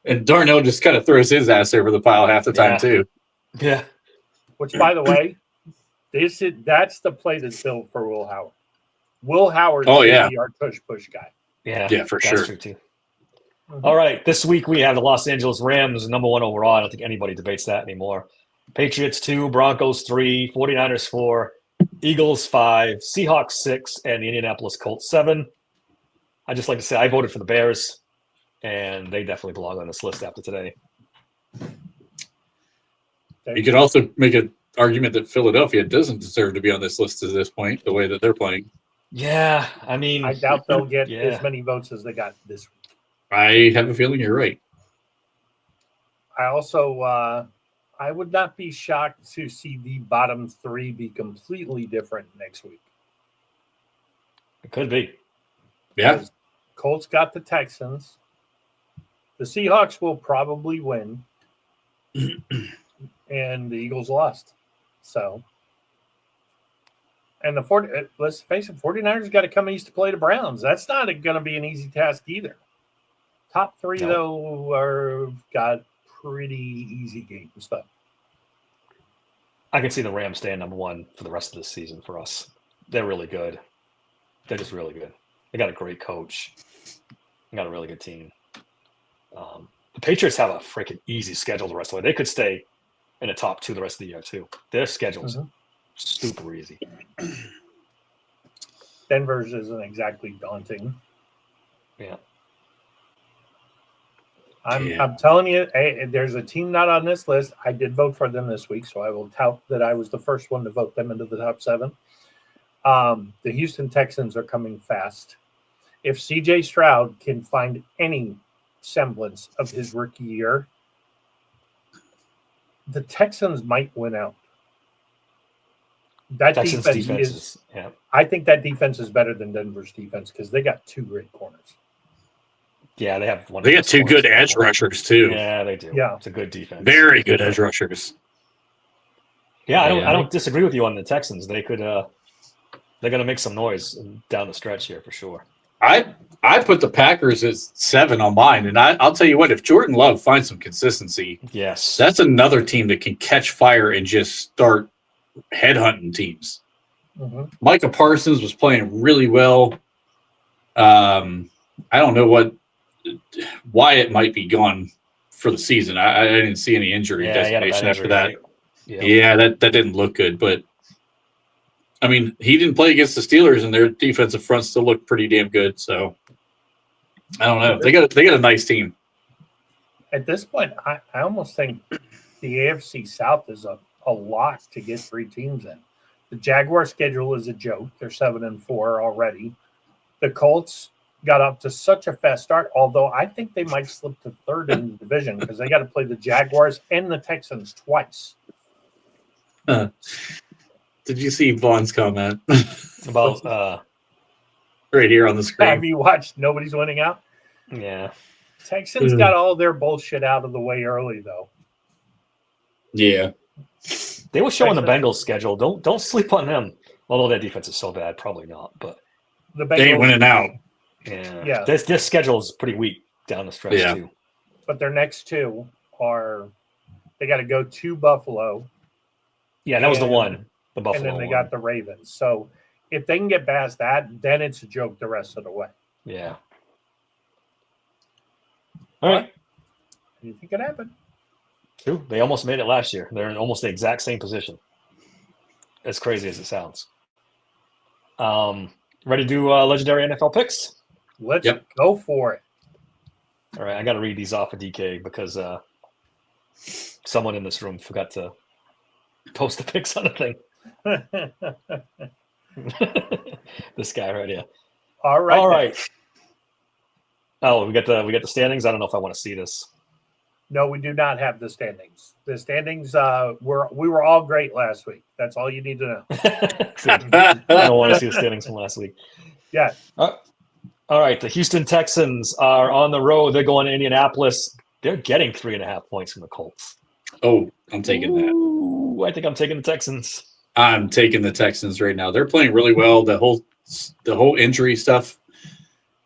and Darnell just kind of throws his ass over the pile half the time too. Yeah. Which, by the way, that's the play that's built for Will Howard. Will Howard is our tush push guy. Yeah, for sure. True too. All right, this week we have the Los Angeles Rams, number 1 overall. I don't think anybody debates that anymore. Patriots 2, Broncos 3, 49ers 4, Eagles 5, Seahawks 6, and the Indianapolis Colts 7. I just like to say I voted for the Bears, and they definitely belong on this list after today. You could also make an argument that Philadelphia doesn't deserve to be on this list at this point, the way that they're playing. Yeah, I mean, I doubt they'll get as many votes as they got this week. I have a feeling you're right. I also, I would not be shocked to see the bottom 3 be completely different next week. It could be. Yeah. Colts got the Texans. The Seahawks will probably win. And the Eagles lost. So. And let's face it, 49ers got to come east to play the Browns. That's not going to be an easy task either. Top 3, though, got pretty easy games, though. I can see the Rams staying number 1 for the rest of the season for us. They're really good. They're just really good. They got a great coach. They got a really good team. The Patriots have a freaking easy schedule the rest of the way. They could stay in the top 2 the rest of the year, too. Their schedule's super easy. Denver's isn't exactly daunting. Yeah. I'm telling you, there's a team not on this list. I did vote for them this week, so I will tout that I was the first one to vote them into the top 7. The Houston Texans are coming fast. If C.J. Stroud can find any semblance of his rookie year, the Texans might win out. That Texans defense is. I think that defense is better than Denver's defense because they got 2 great corners. Yeah, they have one. They got 2 good edge rushers too. Yeah, they do. Yeah, it's a good defense. Very good edge rushers. Yeah, I don't disagree with you on the Texans. They could. They're going to make some noise down the stretch here for sure. I put the Packers at 7 on mine, and I'll tell you what, if Jordan Love finds some consistency, yes, that's another team that can catch fire and just start headhunting teams. Micah Parsons was playing really well. I don't know why it might be gone for the season. I didn't see any injury designation after that. Right? Yeah, that didn't look good. But I mean, he didn't play against the Steelers, and their defensive front still looked pretty damn good. So I don't know. They got a nice team. At this point, I almost think the AFC South is a lock to get 3 teams in. The Jaguar schedule is a joke. They're 7-4 already. The Colts got up to such a fast start, although I think they might slip to 3rd in the division because they got to play the Jaguars and the Texans twice. Did you see Vaughn's comment about right here on the screen? Have you watched Nobody's Winning Out? Yeah. Texans got all their bullshit out of the way early, though. Yeah. They were showing the Bengals schedule. Don't sleep on them. Although their defense is so bad, probably not. But the Bengals, they ain't winning out. Yeah. This schedule is pretty weak down the stretch too. But their next 2 are they got to go to Buffalo. Yeah, that was the one. The Buffalo. And then they got the Ravens. So if they can get past that, then it's a joke the rest of the way. Yeah. All right. Anything could happen. True. They almost made it last year. They're in almost the exact same position. As crazy as it sounds. Ready to do legendary NFL picks? Let's go for it. All right, I got to read these off of DK because someone in this room forgot to post the picks on the thing. This guy right here. All right. All right. Oh, we got the standings. I don't know if I want to see this. No, we do not have the standings. The standings we were all great last week. That's all you need to know. I don't want to see the standings from last week. Yeah. All right. The Houston Texans are on the road. They're going to Indianapolis. They're getting 3.5 points from the Colts. Oh, I'm taking that. Ooh, I think I'm taking the Texans. I'm taking the Texans right now. They're playing really well. The whole injury stuff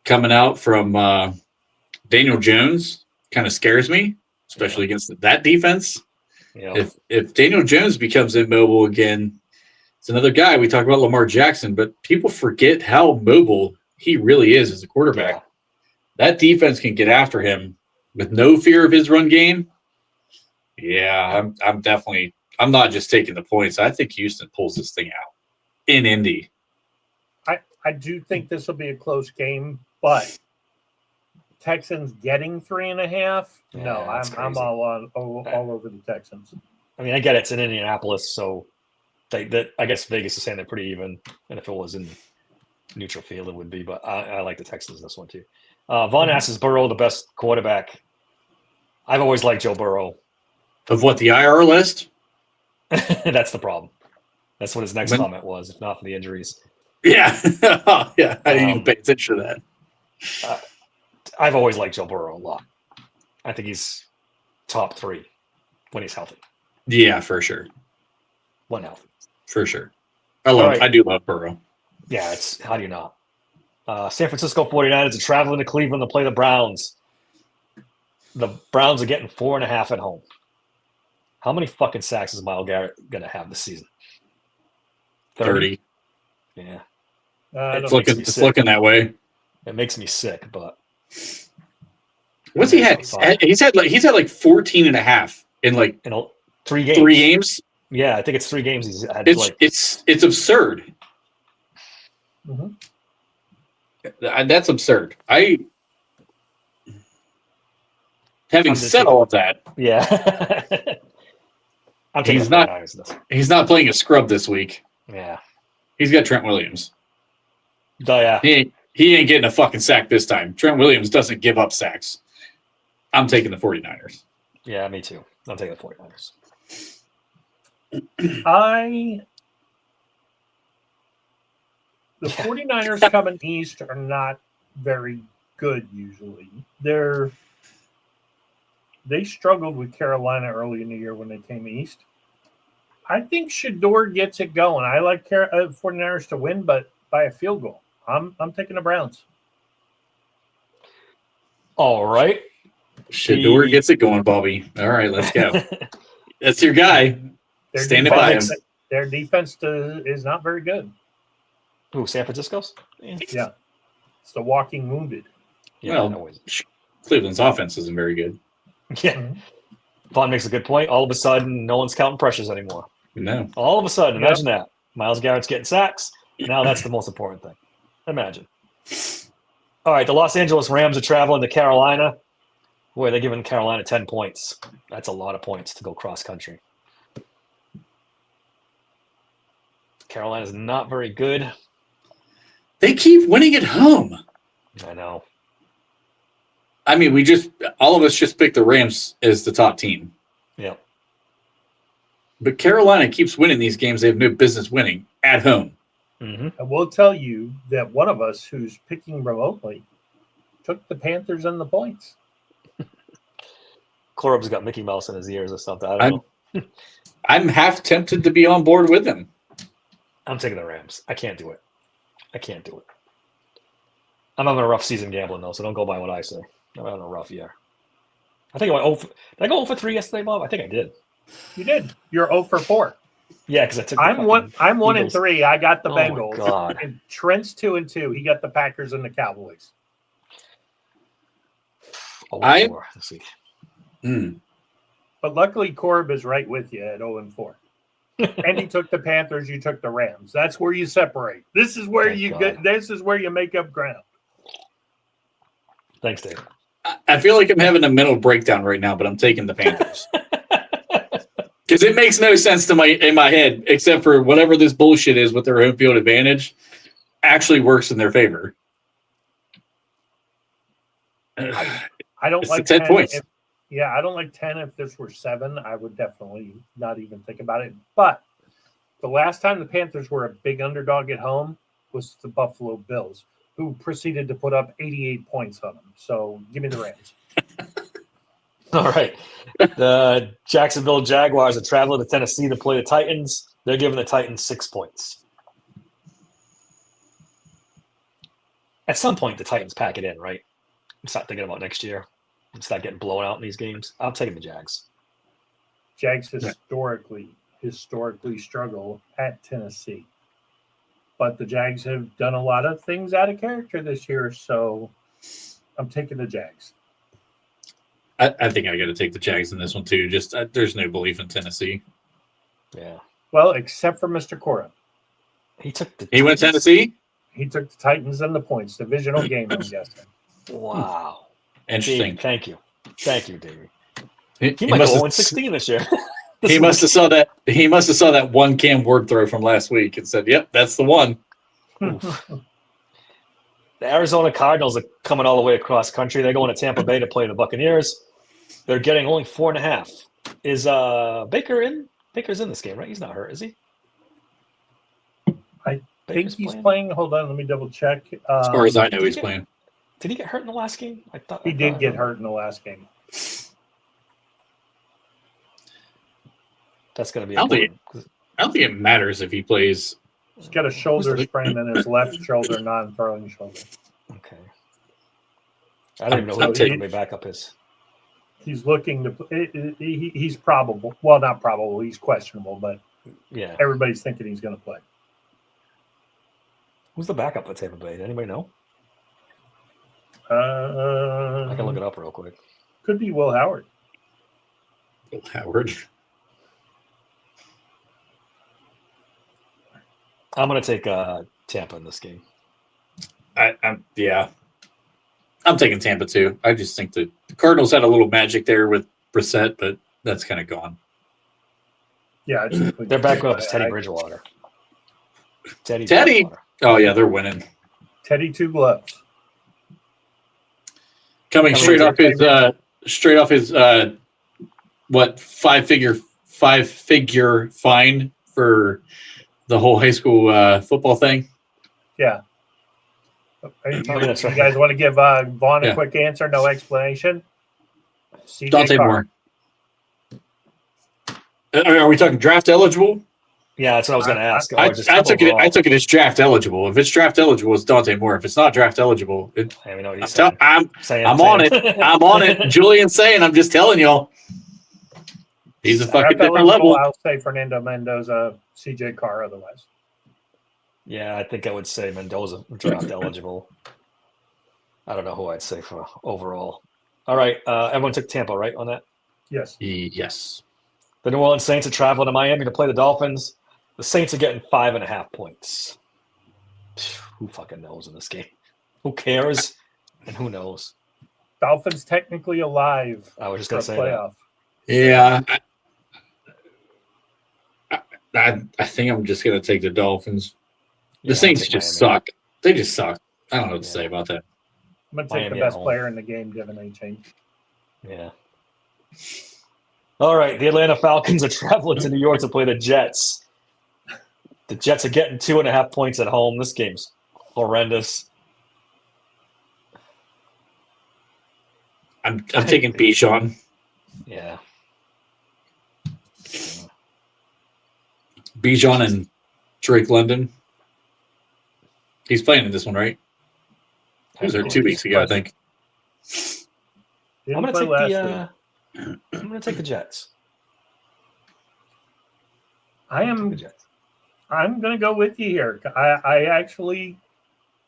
coming out from Daniel Jones kind of scares me, especially against that defense. Yeah. If Daniel Jones becomes immobile again, it's another guy. We talk about Lamar Jackson, but people forget how mobile he really is as a quarterback. Yeah. That defense can get after him with no fear of his run game. Yeah, I'm not just taking the points. I think Houston pulls this thing out in Indy. I do think this will be a close game, but Texans getting 3.5. Yeah, No, that's I'm crazy. all over the Texans. I mean, I get it's in Indianapolis, so I guess Vegas is saying they're pretty even, and if it was in neutral field, it would be. But I like the Texans in this one too. Vaughn asks, is Burrow the best quarterback? I've always liked Joe Burrow. Of what, the IR list? That's the problem. That's what his next comment was, if not for the injuries. Yeah. Yeah, I didn't even pay attention to that. I've always liked Joe Burrow a lot. I think he's top 3 when he's healthy. Yeah, for sure. When healthy. For sure. right. I do love Burrow. Yeah, it's how do you not? San Francisco 49ers are traveling to Cleveland to play the Browns. The Browns are getting 4.5 at home. How many fucking sacks is Myles Garrett going to have this season? 30. Yeah. It's looking that way. It makes me sick, but what's he had? He's had like 14 and a half in like 3 games. 3 games. Yeah, I think it's 3 games. He's had it's absurd. Mm-hmm. That's absurd. Having said all of that, yeah, I'm taking he's not playing a scrub this week. Yeah, he's got Trent Williams. Oh, yeah. He ain't getting a fucking sack this time. Trent Williams doesn't give up sacks. I'm taking the 49ers. Yeah, me too. I'm taking the 49ers. The 49ers coming east are not very good usually. They struggled with Carolina early in the year when they came east. I think Shador gets it going. I like 49ers to win, but by a field goal. I'm taking the Browns. All right. Shador gets it going, Bobby. All right, let's go. That's your guy. Standing by him. Their defense is not very good. Who, San Francisco's? Yeah. It's the walking wounded. Yeah, well, Cleveland's offense isn't very good. Yeah. Mm-hmm. Vaughn makes a good point. All of a sudden, no one's counting pressures anymore. No. All of a sudden, imagine that. Myles Garrett's getting sacks. Now that's the most important thing. Imagine. All right, the Los Angeles Rams are traveling to Carolina. Boy, they're giving Carolina 10 points. That's a lot of points to go cross country. Carolina's not very good. They keep winning at home. I know. I mean, all of us just picked the Rams as the top team. Yeah. But Carolina keeps winning these games they have no business winning at home. Mm-hmm. I will tell you that one of us who's picking remotely took the Panthers and the points. Korob's got Mickey Mouse in his ears or something. I don't know. I'm half tempted to be on board with him. I'm taking the Rams. I can't do it. I'm having a rough season gambling, though, so don't go by what I say. I'm having a rough year. I think I went did I go 0 for 3 yesterday, Bob? I think I did. You did. You're 0 for 4. Yeah, because I took. I'm 1 and 3. I got the Oh, my Bengals. God. And Trent's 2 and 2. He got the Packers and the Cowboys. Oh, 4 this week. But luckily, Corb is right with you at 0 and 4. Andy took the Panthers. You took the Rams. That's where you separate. This is where Thank you God. get. This is where you make up ground. Thanks, Dave. I feel like I'm having a mental breakdown right now, but I'm taking the Panthers. Because it makes no sense in my head, except for whatever this bullshit is with their home field advantage actually works in their favor. I don't It's like the 10 points. I don't like 10. If this were 7, I would definitely not even think about it. But the last time the Panthers were a big underdog at home was the Buffalo Bills, who proceeded to put up 88 points on them. So give me the Rams. All right. The Jacksonville Jaguars are traveling to Tennessee to play the Titans. They're giving the Titans 6 points. At some point, the Titans pack it in, right? Start thinking about next year and start getting blown out in these games. I'm taking the Jags. Jags historically struggle at Tennessee. But the Jags have done a lot of things out of character this year, so I'm taking the Jags. I think I got to take the Jags in this one too. Just there's no belief in Tennessee. Yeah. Well, except for Mr. Cora. He took the He went Titans. Tennessee. He took the Titans and the points. Divisional game, I'm guessing. Wow. Interesting. Dave, thank you. Thank you, Davey. He He might must go have- 0-16 this year. He must have saw that. He must have saw that one Cam Ward throw from last week and said, "Yep, that's the one." Oof. The Arizona Cardinals are coming all the way across country. They're going to Tampa Bay to play the Buccaneers. They're getting only 4.5. Is Baker in? Baker's in this game, right? He's not hurt, is he? I Baker's think he's playing. Hold on, let me double check. As far as I know, did he's he get- playing. Did he get hurt in the last game? I thought He did get hurt in the last game. That's going to be I don't think important. I don't think it matters if he plays. He's got a shoulder sprain in his left shoulder, non-throwing shoulder. Okay. I don't even know who I'm the taking- may back up is. He's looking to. He's probable. Well, not probable. He's questionable, but Yeah. everybody's thinking he's going to play. Who's the backup for Tampa Bay? Does anybody know? I can look it up real quick. Could be Will Howard. Howard. I'm going to take Tampa in this game. I'm taking Tampa too. I just think the Cardinals had a little magic there with Brissett, but that's kind of gone. Yeah, I just Their backup is Teddy Bridgewater. Teddy. Bridgewater. Oh yeah, they're winning. Teddy Two Gloves. Coming straight off his what five figure fine for the whole high school football thing. Yeah. You that's right. guys want to give Vaughn a Yeah. quick answer? No explanation. CJ Dante Carr. Moore. Are we talking draft eligible? Yeah, that's what I was going to ask. I took it. I took it as draft eligible. If it's draft eligible, it's Dante Moore. If it's not draft eligible, I don't even know what he's I'm saying. on it. I'm on it. Julian's saying. I'm just telling y'all. He's a fucking Draft different eligible, level. I'll say Fernando Mendoza, CJ Carr otherwise. Yeah, I think I would say Mendoza draft eligible. I don't know who I'd say for overall. All right, everyone took Tampa, right, on that? Yes. Yes. The New Orleans Saints are traveling to Miami to play the Dolphins. The Saints are getting 5.5 points. Who fucking knows in this game? Who cares? And who knows? Dolphins technically alive I was just for going a to say that. playoff. Yeah. I think I'm just gonna take the Dolphins. The Yeah, Saints I'll take just Miami. suck. They just suck. I don't know what to Yeah. say about that. I'm going to take Miami the at best home. player in the game, given any change. Yeah. All right, the Atlanta Falcons are traveling to New York to play the Jets. The Jets are getting 2.5 points at home. This game's horrendous. I'm taking Bijan. Yeah. Bijan and Drake London. He's playing in this one, right? He was there 2 weeks ago, I think. Didn't I'm play gonna take last the week. I'm gonna take the Jets. I'm The Jets. going to go with you here. I actually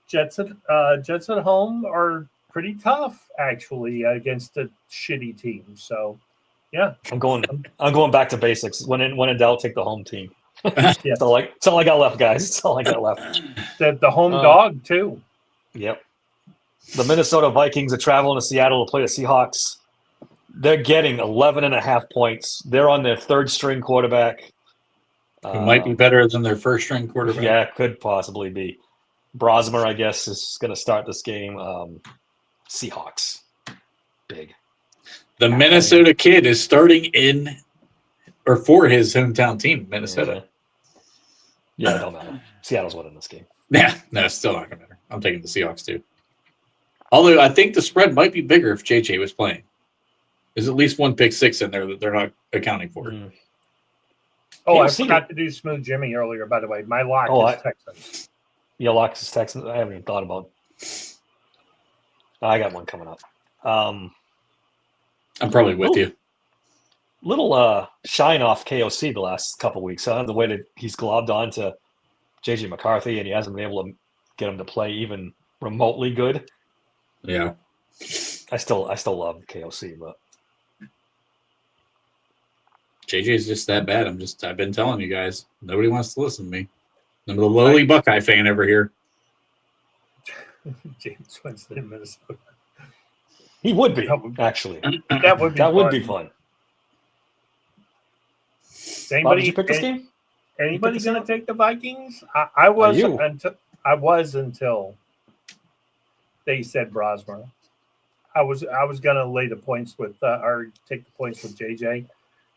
Jets at home are pretty tough actually against a shitty team. So yeah, I'm going back to basics. When in doubt, take the home team. That's all I got left, guys. That's all I got left. The home dog too. Yep. The Minnesota Vikings are traveling to Seattle to play the Seahawks. They're getting 11.5 points. They're on their third string quarterback. It might be better than their first string quarterback. Yeah, could possibly be. Brosmer, I guess, is going to start this game. Seahawks. Big. The Minnesota kid is starting in or for his hometown team, Minnesota. Yeah, it don't matter. Seattle's winning this game. Yeah, no, it's still not going to matter. I'm taking the Seahawks too. Although I think the spread might be bigger if JJ was playing. There's at least one pick six in there that they're not accounting for. Oh, Yeah, I see forgot to do Smooth Jimmy earlier, by the way. My lock is Texans. Your lock is Texans. I haven't even thought about it. I got one coming up. I'm probably with you. Little shine off KOC the last couple weeks, huh? The way that he's globbed on to JJ McCarthy and he hasn't been able to get him to play even remotely good. Yeah. I still love KOC, but JJ is just that bad. I've been telling you guys. Nobody wants to listen to me. I'm the lowly Buckeye fan over here. James Winston, Minnesota. He would be, actually. That would be fun. Bob, did you pick this game? Anybody going to take the Vikings? I was until they said Brosmer. I was going to lay the points with or take the points with JJ.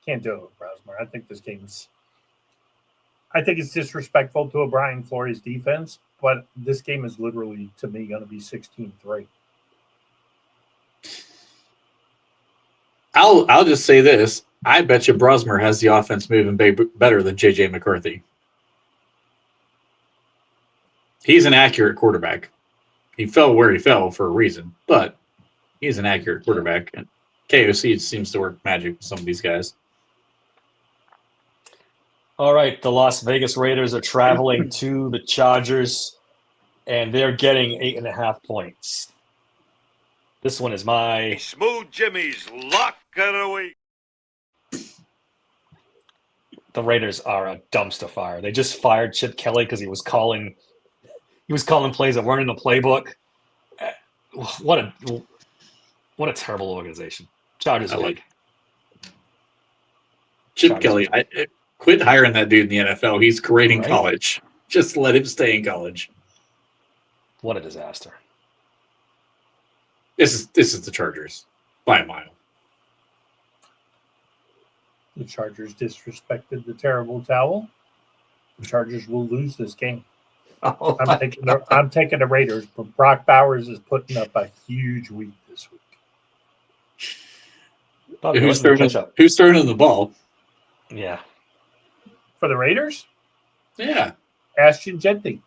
Can't do it with Brosmer. I think it's disrespectful to a Brian Flores defense, but this game is literally, to me, going to be 16-3. I'll just say this. I bet you Brosmer has the offense moving better than JJ McCarthy. He's an accurate quarterback. He fell where he fell for a reason, but he's an accurate quarterback. And KOC seems to work magic with some of these guys. All right, the Las Vegas Raiders are traveling to the Chargers, and they're getting 8.5 points. This one is my Smooth Jimmy's lock of the week. The Raiders are a dumpster fire. They just fired Chip Kelly because he was calling plays that weren't in the playbook. What a terrible organization. Chargers league. Chip Kelly. Quit hiring that dude in the NFL. He's great in college. Just let him stay in college. What a disaster. This is the Chargers by a mile. The Chargers disrespected the terrible towel. The Chargers will lose this game. I'm taking the Raiders, but Brock Bowers is putting up a huge week this week. Who's throwing in the ball? Yeah. For the Raiders? Yeah. Ashton Genty.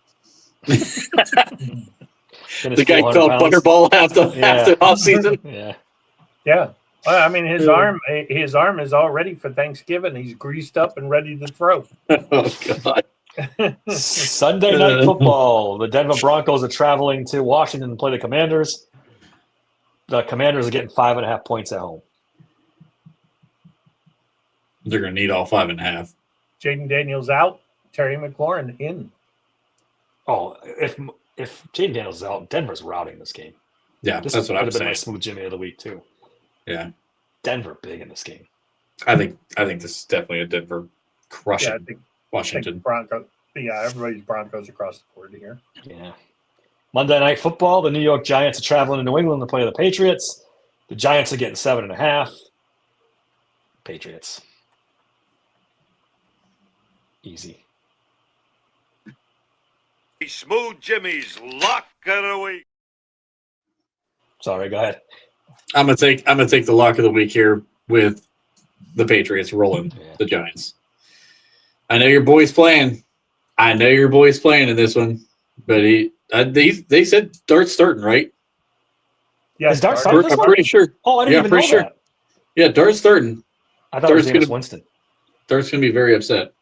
The guy called Butterball half the offseason. Yeah. Yeah. Well, I mean, his arm is all ready for Thanksgiving. He's greased up and ready to throw. Oh, God. Sunday Night Football. The Denver Broncos are traveling to Washington to play the Commanders. The Commanders are getting 5.5 points at home. They're going to need all 5.5. Jaden Daniels out. Terry McLaurin in. Oh, if Jaden Daniels is out, Denver's routing this game. Yeah, this that's what I'm saying. Been my Smooth Jimmy of the week too. Yeah, Denver big in this game. I think this is definitely a Denver crushing Washington. I think Broncos. Yeah, everybody's Broncos across the board here. Yeah. Monday Night Football. The New York Giants are traveling to New England to play the Patriots. The Giants are getting 7.5. Patriots. Easy. Smooth Jimmy's lock of the week. Sorry, go ahead. I'm gonna take the lock of the week here with the Patriots rolling the Giants. I know your boy's playing. in this one, but they said Dart's starting, right? Yeah, is Dart starting? I'm pretty sure. Oh, I didn't even know that. Yeah, Dart's starting. I thought it was Winston. Dart's gonna be very upset.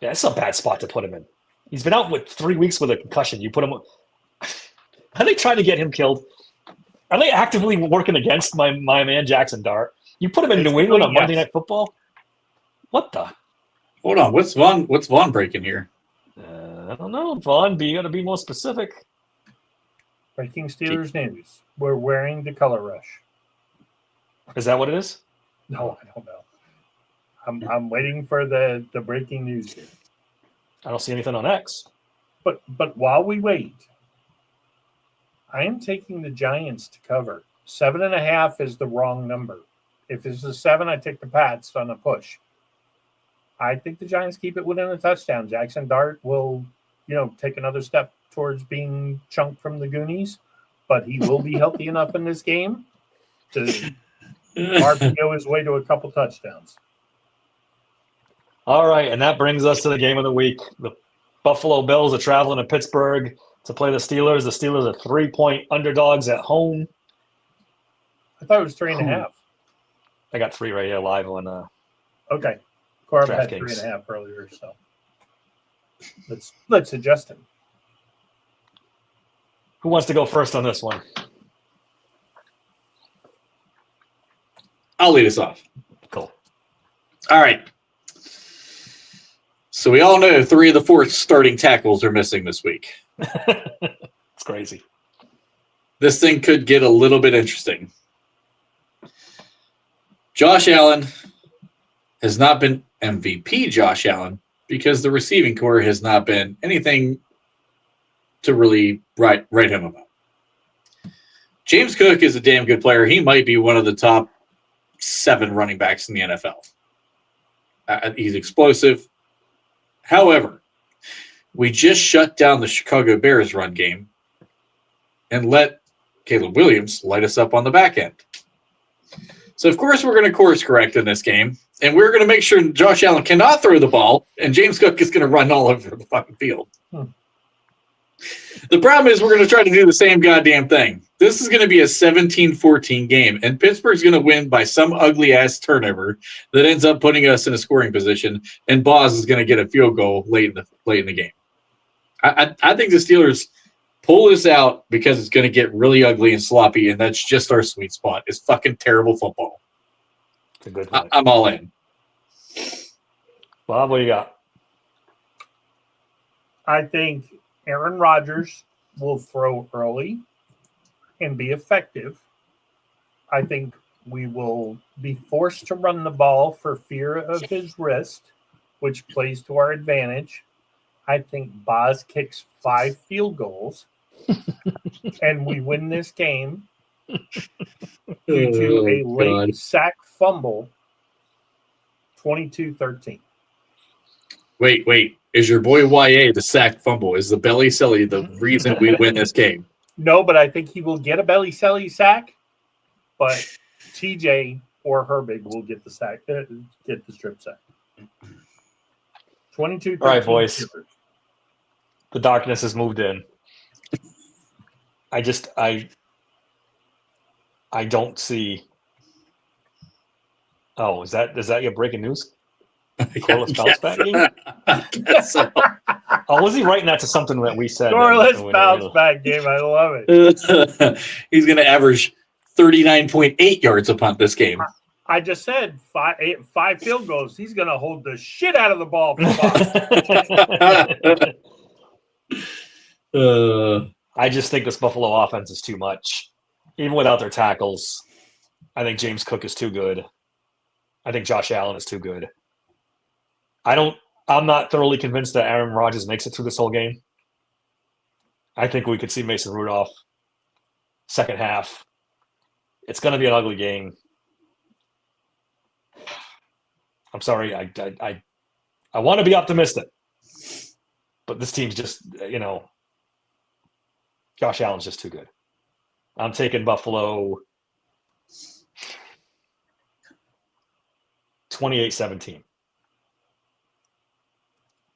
Yeah, it's a bad spot to put him in. He's been out with 3 weeks with a concussion. You put him. Are they trying to get him killed? Are they actively working against my man Jackson Dart? You put him in New England on Monday Night Football? What the? Hold on. What's Vaughn breaking here? I don't know, Vaughn. You got to be more specific. Breaking Steelers news. We're wearing the color rush. Is that what it is? No, I don't know. I'm waiting for the breaking news here. I don't see anything on X. But while we wait, I am taking the Giants to cover. 7.5 is the wrong number. If it's a 7, I take the Pats on a push. I think the Giants keep it within a touchdown. Jackson Dart will, take another step towards being chunked from the Goonies, but he will be healthy enough in this game to RPO his way to a couple touchdowns. All right, and that brings us to the game of the week. The Buffalo Bills are traveling to Pittsburgh to play the Steelers. The Steelers are 3-point underdogs at home. I thought it was 3.5. I got 3 right here live on. Okay, Corb had DraftKings. 3.5 earlier, so let's adjust him. Who wants to go first on this one? I'll lead us off. Cool. All right. So we all know 3 of the 4 starting tackles are missing this week. It's crazy. This thing could get a little bit interesting. Josh Allen has not been MVP Josh Allen because the receiving core has not been anything to really write him about. James Cook is a damn good player. He might be one of the top 7 running backs in the NFL. He's explosive. However, we just shut down the Chicago Bears run game and let Caleb Williams light us up on the back end. So, of course, we're going to course correct in this game, and we're going to make sure Josh Allen cannot throw the ball, and James Cook is going to run all over the fucking field. The problem is we're going to try to do the same goddamn thing. This is going to be a 17-14 game, and Pittsburgh's going to win by some ugly-ass turnover that ends up putting us in a scoring position, and Boz is going to get a field goal late in the game. I think the Steelers pull this out because it's going to get really ugly and sloppy, and that's just our sweet spot. It's fucking terrible football. It's a good point. I'm all in. Bob, what do you got? I think Aaron Rodgers will throw early and be effective. I think we will be forced to run the ball for fear of his wrist, which plays to our advantage. I think Boz kicks 5 field goals, and we win this game due to a late sack fumble, 22-13. Wait. Is your boy YA the sack fumble? Is the belly silly the reason we win this game? No, but I think he will get a belly selly sack, but TJ or Herbig will get the sack, get the strip sack. 22-13. All right, boys. The darkness has moved in. I don't see. Oh, is that your breaking news? Scoreless bounce back game? So. Oh, was he writing that to something that we said? Scoreless bounce back game. I love it. He's going to average 39.8 yards a punt this game. I just said 5 field goals. He's going to hold the shit out of the ball for Bob. I just think this Buffalo offense is too much. Even without their tackles, I think James Cook is too good. I think Josh Allen is too good. I'm not thoroughly convinced that Aaron Rodgers makes it through this whole game. I think we could see Mason Rudolph second half. It's going to be an ugly game. I'm sorry. I want to be optimistic, but this team's just, Josh Allen's just too good. I'm taking Buffalo 28-17.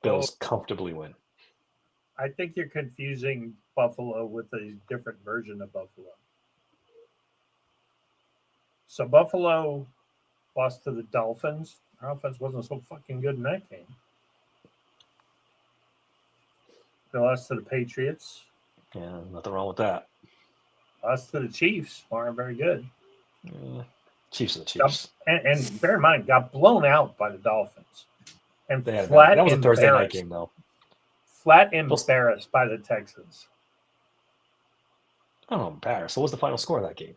Bills comfortably win. I think you're confusing Buffalo with a different version of Buffalo. So Buffalo lost to the Dolphins. Our offense wasn't so fucking good in that game. They lost to the Patriots. Yeah, nothing wrong with that. Lost to the Chiefs. Weren't very good. Chiefs are the Chiefs. And bear in mind, got blown out by the Dolphins. and They had flat that was a Thursday night embarrassed. game, though. Flat embarrassed by the Texans. I don't know, embarrassed. What was the final score of that game?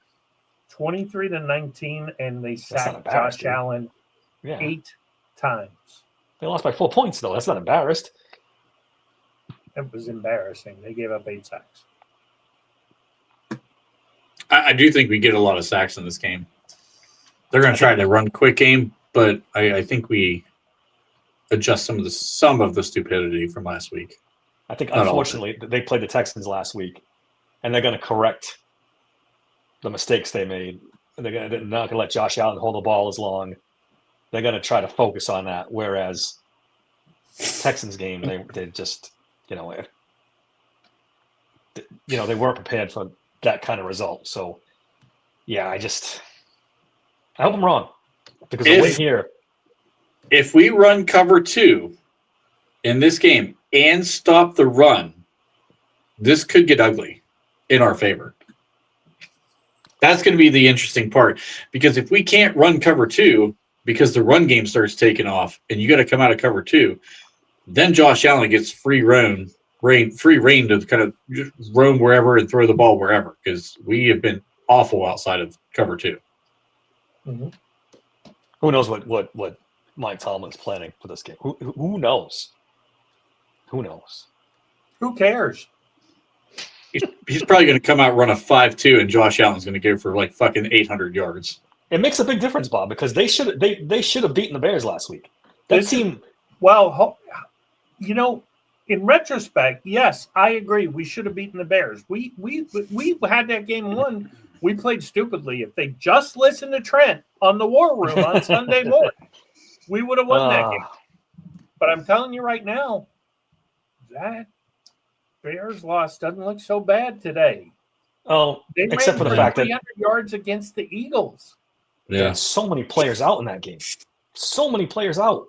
23-19, and they not sacked embarrassed, Josh dude. Allen Yeah, 8 times. they lost by 4 points, though. That's not embarrassed. It was embarrassing. They gave up 8 sacks. I do think we get a lot of sacks in this game. They're going to try to run quick game, but I think we adjust some of the stupidity from last week. I think, Not all of it. unfortunately, they played the Texans last week, and they're going to correct the mistakes they made. And they're not going to let Josh Allen hold the ball as long. They're going to try to focus on that. Whereas Texans game, they just, they weren't prepared for that kind of result. So, yeah, I hope I'm wrong, because the way here. If we run cover 2 in this game and stop the run, this could get ugly in our favor. That's going to be the interesting part, because if we can't run cover 2 because the run game starts taking off and you got to come out of cover 2, then Josh Allen gets free reign to kind of just roam wherever and throw the ball wherever, because we have been awful outside of cover 2. Mm-hmm. Who knows what Mike Tomlin's planning for this game? Who knows? Who knows? Who cares? He's probably going to come out, run a 5-2, and Josh Allen's going to go for like fucking 800 yards. It makes a big difference, Bob, because they should have beaten the Bears last week. That team. Well, in retrospect, yes, I agree. We should have beaten the Bears. We had that game won. We played stupidly. If they just listened to Trent on the War Room on Sunday morning, we would have won that game. But I'm telling you right now, that Bears loss doesn't look so bad today. Oh, They except ran for the fact that 300 yards against the Eagles. they had so many players out in that game. So many players out.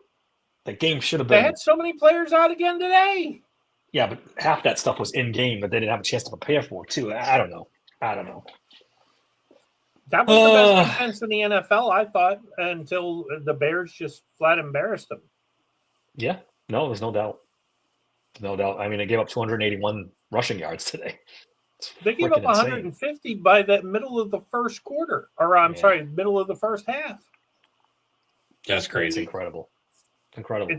The game should have They been. had so many players out again today. Yeah, but half that stuff was in game that they didn't have a chance to prepare for, too. I don't know. That was the best defense in the NFL, I thought, until the Bears just flat embarrassed them. Yeah, no, there's no doubt. No doubt. I mean, they gave up 281 rushing yards today. They gave up freaking insane. 150 by the middle of the first quarter. Or, middle of the first half. That's It's crazy. incredible. Incredible.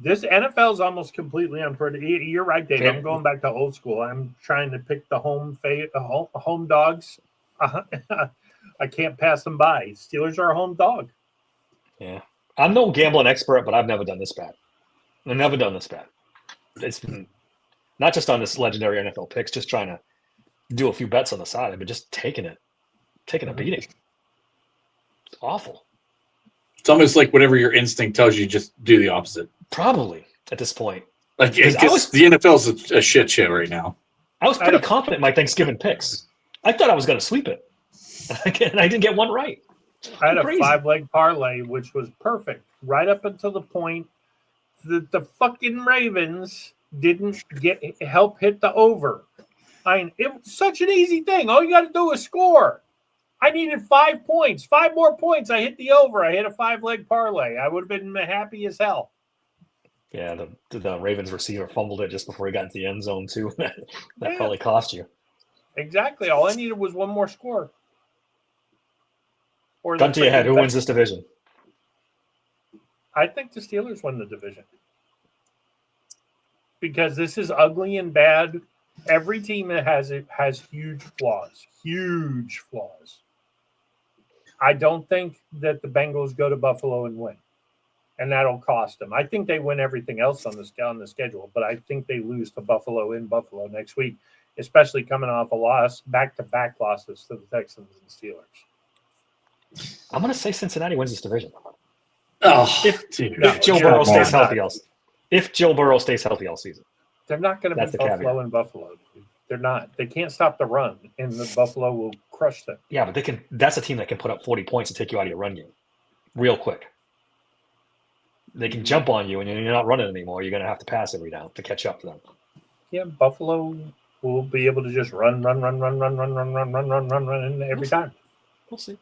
This NFL is almost completely unpredictable. You're right, Dave. Yeah. I'm going back to old school. I'm trying to pick the home dogs. I can't pass them by. Steelers are a home dog. Yeah. I'm no gambling expert, but I've never done this bad. I've never done this bad. It's been not just on this legendary NFL picks, just trying to do a few bets on the side, but just taking a beating. It's awful. It's almost like whatever your instinct tells you, just do the opposite. Probably at this point. Like, Because the NFL's a shit show right now. I was pretty confident in my Thanksgiving picks. I thought I was going to sweep it. And I didn't get one right. I had a Crazy. 5-leg parlay, which was perfect, right up until the point that the fucking Ravens didn't help hit the over. I mean, it was such an easy thing. All you got to do is score. I needed 5 points, 5 more points. I hit the over. I hit a 5-leg parlay. I would have been happy as hell. Yeah, the Ravens receiver fumbled it just before he got into the end zone, too. That probably cost you. Exactly. All I needed was one more score. Or Gun to your head. Who wins this division? I think the Steelers win the division. Because this is ugly and bad. Every team that has huge flaws. Huge flaws. I don't think that the Bengals go to Buffalo and win. And that'll cost them. I think they win everything else on the schedule, but I think they lose to Buffalo in Buffalo next week, especially coming off a loss, back-to-back losses to the Texans and Steelers. I'm going to say Cincinnati wins this division. Oh, If Joe Burrow stays healthy all season. They're not going to That's beat the Buffalo caveat. in Buffalo. Dude. They're not. They can't stop the run, and the Buffalo will crush them. Yeah, but they can. That's a team that can put up 40 points and take you out of your run game real quick. They can jump on you, and you're not running anymore. You're going to have to pass every down to catch up to them. Yeah, Buffalo will be able to just run every time. We'll see.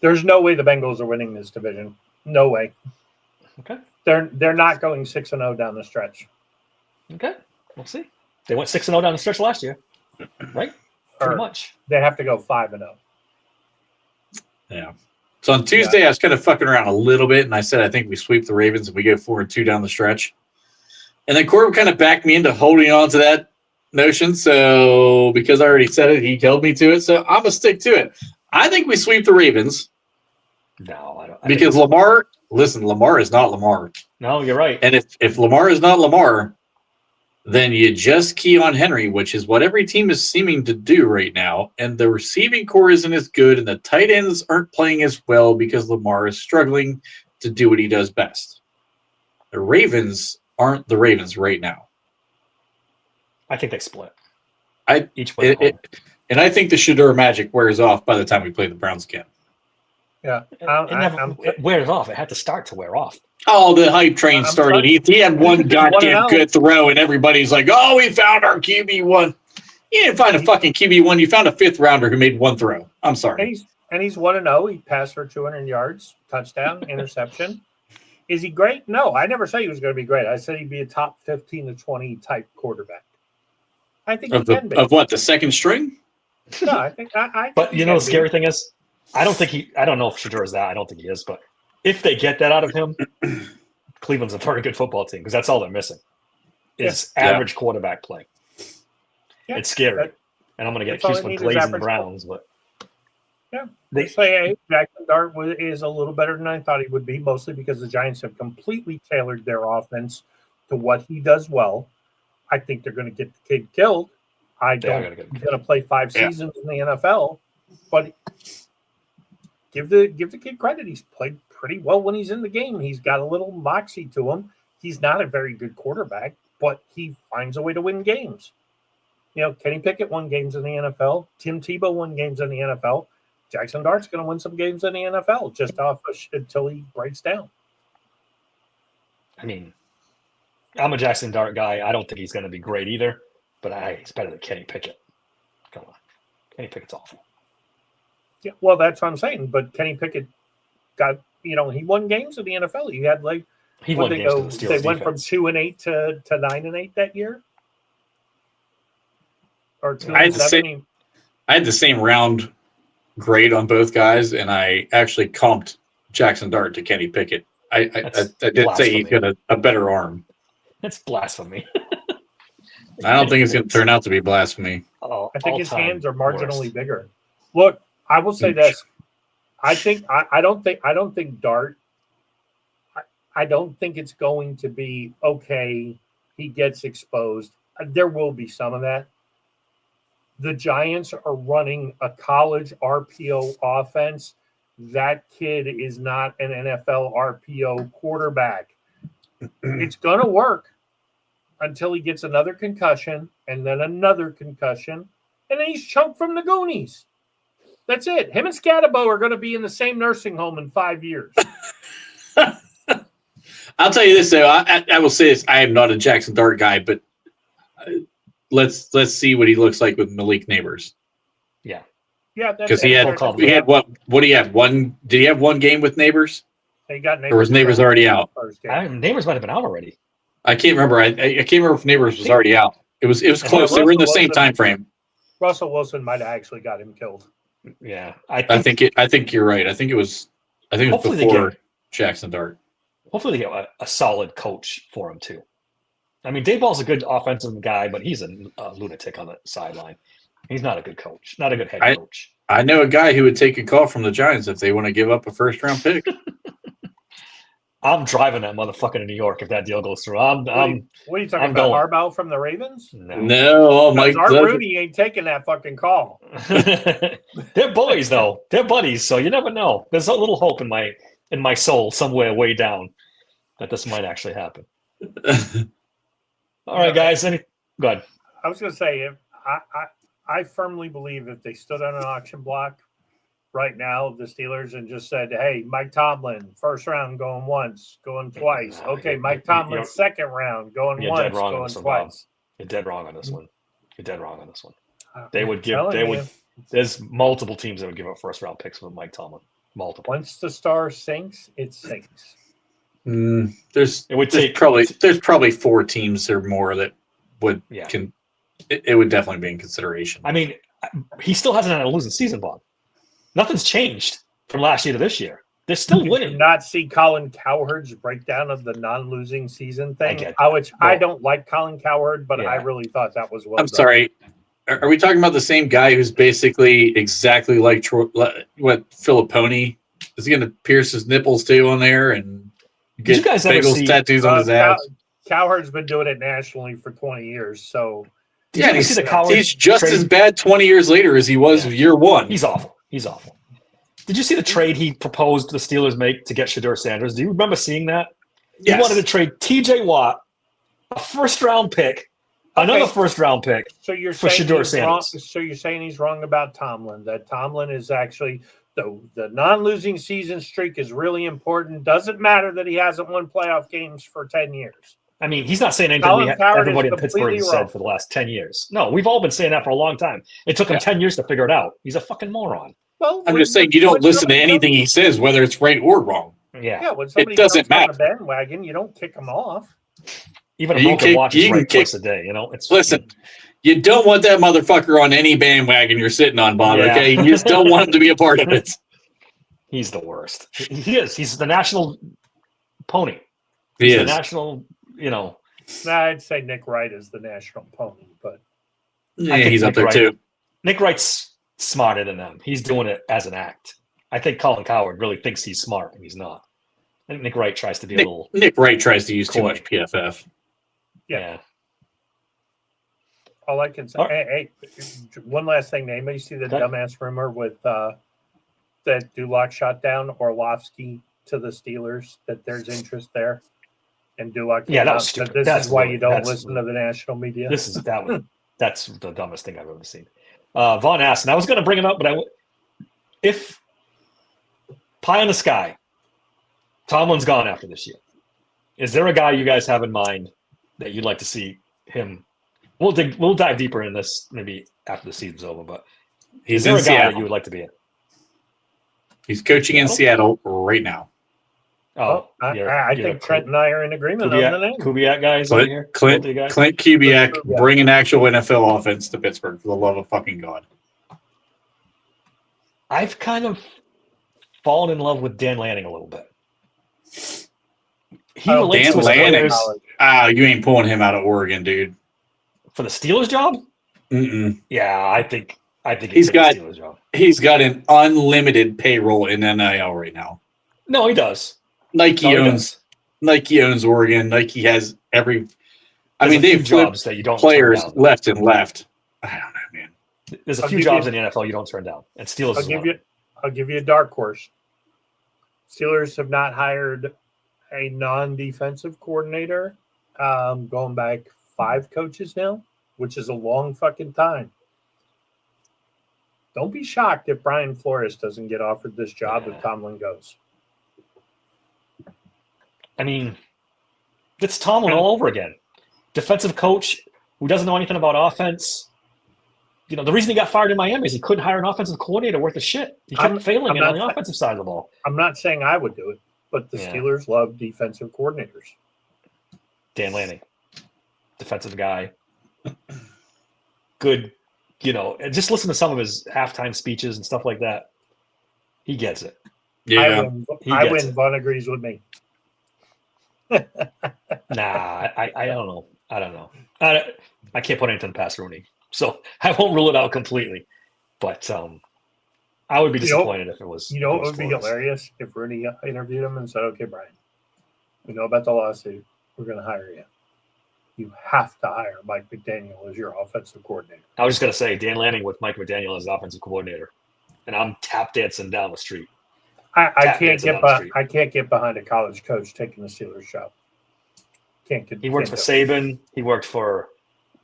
There's no way the Bengals are winning this division. No way. Okay. They're not going 6-0 down the stretch. Okay. We'll see. They went 6-0 down the stretch last year, right? Pretty much. They have to go 5-0. Yeah. So on Tuesday, I was kind of fucking around a little bit, and I said I think we sweep the Ravens and we go 4-2 down the stretch. And then Corbin kind of backed me into holding on to that notion. So because I already said it, he held me to it. So I'm gonna stick to it. I think we sweep the Ravens. No, I don't. Because Lamar is not Lamar. No, you're right. And if Lamar is not Lamar, then you just key on Henry, which is what every team is seeming to do right now. And the receiving core isn't as good, and the tight ends aren't playing as well because Lamar is struggling to do what he does best. The Ravens aren't the Ravens right now. I think they split. And I think the Shedeur magic wears off by the time we play the Browns again. Yeah, it wears off. It had to start to wear off. Oh, the hype train started. He had one goddamn good throw, and everybody's like, "Oh, we found our QB1." You didn't find a fucking QB1. You found a fifth rounder who made one throw. I'm sorry. And he's 1-0. He passed for 200 yards, touchdown, interception. Is he great? No, I never said he was going to be great. I said he'd be a top 15 to 20 type quarterback. I think he can be. Of what, the second string? No, I think. But you know the scary thing is, I don't know if Shedeur is that. I don't think he is. But if they get that out of him, Cleveland's a very good football team because that's all they're missing is average quarterback play. Yeah, it's scary. And I'm going to get accused of glazing the Browns, but they say hey, Jackson Dart is a little better than I thought he would be, mostly because the Giants have completely tailored their offense to what he does well. I think they're going to get the kid killed. He's going to play 5 seasons in the NFL, but give the kid credit. He's played pretty well when he's in the game. He's got a little moxie to him. He's not a very good quarterback, but he finds a way to win games. You know, Kenny Pickett won games in the NFL. Tim Tebow won games in the NFL. Jackson Dart's going to win some games in the NFL just until he breaks down. I mean, I'm a Jackson Dart guy. I don't think he's going to be great either, but he's better than Kenny Pickett. Come on. Kenny Pickett's awful. Yeah, well, that's what I'm saying. But Kenny Pickett got, he won games in the NFL. He had he won games to the Steelers. They went from 2-8 to 9-8 that year. Or 2-7. I had the same round grade on both guys, and I actually comped Jackson Dart to Kenny Pickett. I did say he's got a better arm. That's blasphemy. I don't think it's going to turn out to be blasphemy. I think his hands are marginally bigger. Look, I will say this. I don't think Dart. I don't think it's going to be okay. He gets exposed. There will be some of that. The Giants are running a college RPO offense. That kid is not an NFL RPO quarterback. It's going to work until he gets another concussion and then another concussion, and then he's chunked from the Goonies. That's it. Him and Scatabo are going to be in the same nursing home in 5 years. I'll tell you this, though. I will say this. I am not a Jackson Dart guy, but let's see what he looks like with Malik Neighbors. Yeah. Yeah, because he had what do you have? Did he have one game with Neighbors? He got Neighbors. Or was Neighbors already out? Neighbors might have been out already. I can't remember. I can't remember if Neighbors was already out. It was close. They were in the same time frame. Russell Wilson might have actually got him killed. Yeah, I think you're right. I think it was before Jackson Dart. Hopefully they get a solid coach for him too. I mean, Dayball's a good offensive guy, but he's a lunatic on the sideline. He's not a good coach, not a good head coach. I know a guy who would take a call from the Giants if they want to give up a first-round pick. I'm driving that motherfucker to New York if that deal goes through. What are you talking about? Harbaugh from the Ravens? No, Mike. Art Rudy ain't taking that fucking call. They're boys, though. They're buddies, so you never know. There's a little hope in my soul somewhere way down that this might actually happen. All right, guys. Go ahead. I was going to say, I firmly believe if they stood on an auction block right now, the Steelers, and just said, hey, Mike Tomlin, first round going once, going twice. Okay, Mike Tomlin, second round, going once, going twice. You're dead wrong on this one. They would give, there's multiple teams that would give up first round picks with Mike Tomlin. Multiple. Once the star sinks, it sinks. There's It would there's take probably 4 teams or more that would it would definitely be in consideration. I mean, he still hasn't had a losing season, Bob. Nothing's changed from last year to this year. They're still Did winning. you not see Colin Cowherd's breakdown of the non-losing season thing? get I don't like Colin Cowherd, but I really thought that was well I'm done. sorry. Are we talking about the same guy who's basically exactly like what Filipponi? Is he going to pierce his nipples too on there and get you guys ever bagels see- tattoos on his ass? Cowherd's been doing it nationally for 20 years, so Did you ever see the Cowherd he's just trade? as bad 20 years later as he was year one. He's awful. He's awful. Did you see the trade he proposed the Steelers make to get Shedeur Sanders? Do you remember seeing that? Yes. He wanted to trade T.J. Watt, a first-round pick, another first-round pick. So you're for saying Shedeur he's wrong, Sanders. so you're saying he's wrong about Tomlin, that Tomlin is actually the non-losing season streak is really important. Doesn't matter that he hasn't won playoff games for 10 years. I mean, he's not saying anything Colin Cowherd everybody is in Pittsburgh completely has wrong. said for the last 10 years. No, we've all been saying that for a long time. It took him 10 years to figure it out. He's a fucking moron. Well, I'm just saying you don't listen to anything he says, whether it's right or wrong. Yeah. When somebody doesn't jumps on matter. a bandwagon, you don't kick them off. Even a You broken can- watch you is can right kick- twice a day. You know, it's Listen, you don't want that motherfucker on any bandwagon you're sitting on, Bob. Yeah. Okay, you just don't want him to be a part of it. He's the worst. He is. He's the national pony. He He's the is. national, you know. I'd say Nick Wright is the national pony, but Yeah, I think he's up Nick there Wright- too. Nick Wright's smarter than them. He's doing it as an act. I think Colin Cowherd really thinks he's smart, and he's not. I think Nick Wright tries to be a little. Nick Wright tries to use too coy. much PFF. Yeah. all I can say. All Hey, one last thing, Nate. You see the dumbass rumor with that Dulac shot down Orlovsky to the Steelers, that there's interest there, and Dulac. Yeah, that was announced that stupid. This That's is why really- you don't that's listen to the national media. This is that one. That's the dumbest thing I've ever seen. Von Assen. I was going to bring it up, but if pie in the sky, Tomlin's gone after this year. Is there a guy you guys have in mind that you'd like to see him? We'll dive deeper in this maybe after the season's over. But He's is there in a guy that Seattle. you would like to be in? He's coaching in Seattle right now. Oh, I think Trent and I are in agreement on the name. Kubiak guys over here. Clint Both of you guys? Kubiak, Yeah. bring an actual NFL offense to Pittsburgh for the love of fucking God. I've kind of fallen in love with Dan Lanning a little bit. He Oh, relates Dan to his Lanning. players You ain't pulling him out of Oregon, dude. for the Steelers job. Mm-mm. Yeah, I think He's got- the Steelers job. He's got an unlimited payroll in NIL right now. No, he does. Nike No, he owns does. Nike owns Oregon. Nike has every. I There's mean, a few they've flipped jobs that you don't players turn down. left and left. I don't know, man. There's a I'll few give jobs you- in the NFL you don't turn down, and Steelers I'll is give one. I'll give you a dark horse. Steelers have not hired a non-defensive coordinator going back 5 coaches now, which is a long fucking time. Don't be shocked if Brian Flores doesn't get offered this job if Tomlin goes. I mean, it's Tomlin all over again. Defensive coach who doesn't know anything about offense. You know, the reason he got fired in Miami is he couldn't hire an offensive coordinator worth of shit. He kept failing I'm on not- the offensive side of the ball. I'm not saying I would do it, but the Yeah. Steelers love defensive coordinators. Dan Lanning, defensive guy. Good, you know, and just listen to some of his halftime speeches and stuff like that. He gets it. Yeah, I win. Vaughn agrees with me. Nah, I don't know. I don't know. I can't put anything past Rooney, so I won't rule it out completely. But I would be disappointed if it was. You know if what it would be was Flores. hilarious if Rooney interviewed him and said, "Okay, Brian, we know about the lawsuit. We're going to hire you. You have to hire Mike McDaniel as your offensive coordinator." I was just gonna say Dan Lanning with Mike McDaniel as offensive coordinator, and I'm tap dancing down the street. I Tap dancing down the street. I can't get behind a college coach taking the Steelers job. He worked for Saban. He worked for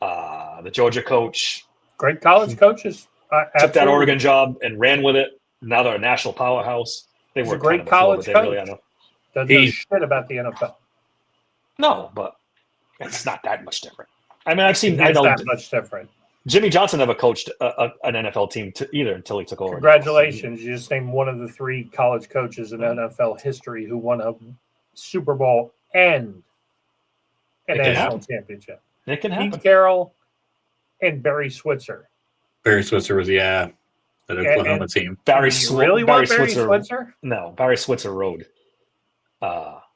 the Georgia coach. Great college coaches. Took that Absolutely. Oregon job and ran with it. Now they're a national powerhouse. They He's were a great kind of a floor, college but they really coach. are no. Doesn't know He- shit about the NFL. No, but it's not that much different. I mean, I've seen. I It's know that much different. Jimmy Johnson never coached an NFL team either until he took over. Congratulations. You just named one of the 3 college coaches in NFL history who won a Super Bowl and a It can national happen. championship. It can happen. Pete Carroll and Barry Switzer. Barry Switzer was that Oklahoma team. Barry You really want Barry Switzer? Switzer? No, Barry Switzer rode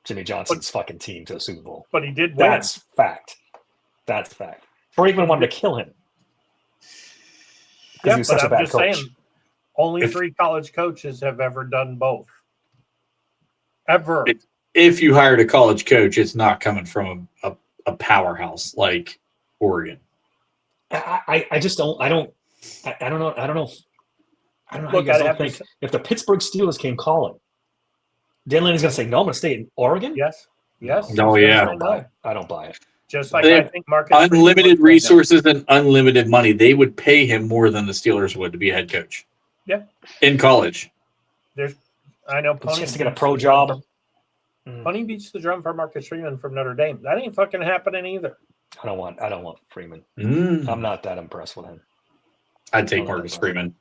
Jimmy Johnson's fucking team to the Super Bowl. But he did win. That's fact. That's fact. Freeman wanted to kill him. Because Yeah, he was but such a I'm bad just coach. saying, only 3 college coaches have ever done both. Ever. If you hired a college coach, it's not coming from a powerhouse like Oregon. I just don't. I don't know. I don't know. I don't know how Look, you guys I'd don't have to think say- if the Pittsburgh Steelers came calling, Dan Lanning's going to say, "No, I'm going to stay in Oregon." Yes. Yes. No, he's gonna yeah. I say don't buy it. I don't buy it. Just like They I have think Marcus Freeman Unlimited would say no. resources and unlimited money. They would pay him more than the Steelers would to be a head coach. Yeah. In college. I know A Pony chance to get a beats pro the drum job. for- Pony beats the drum for Marcus Freeman from Notre Dame. That ain't fucking happening either. I don't want Freeman. Mm. I'm not that impressed with him. I'd take I don't know Marcus about Freeman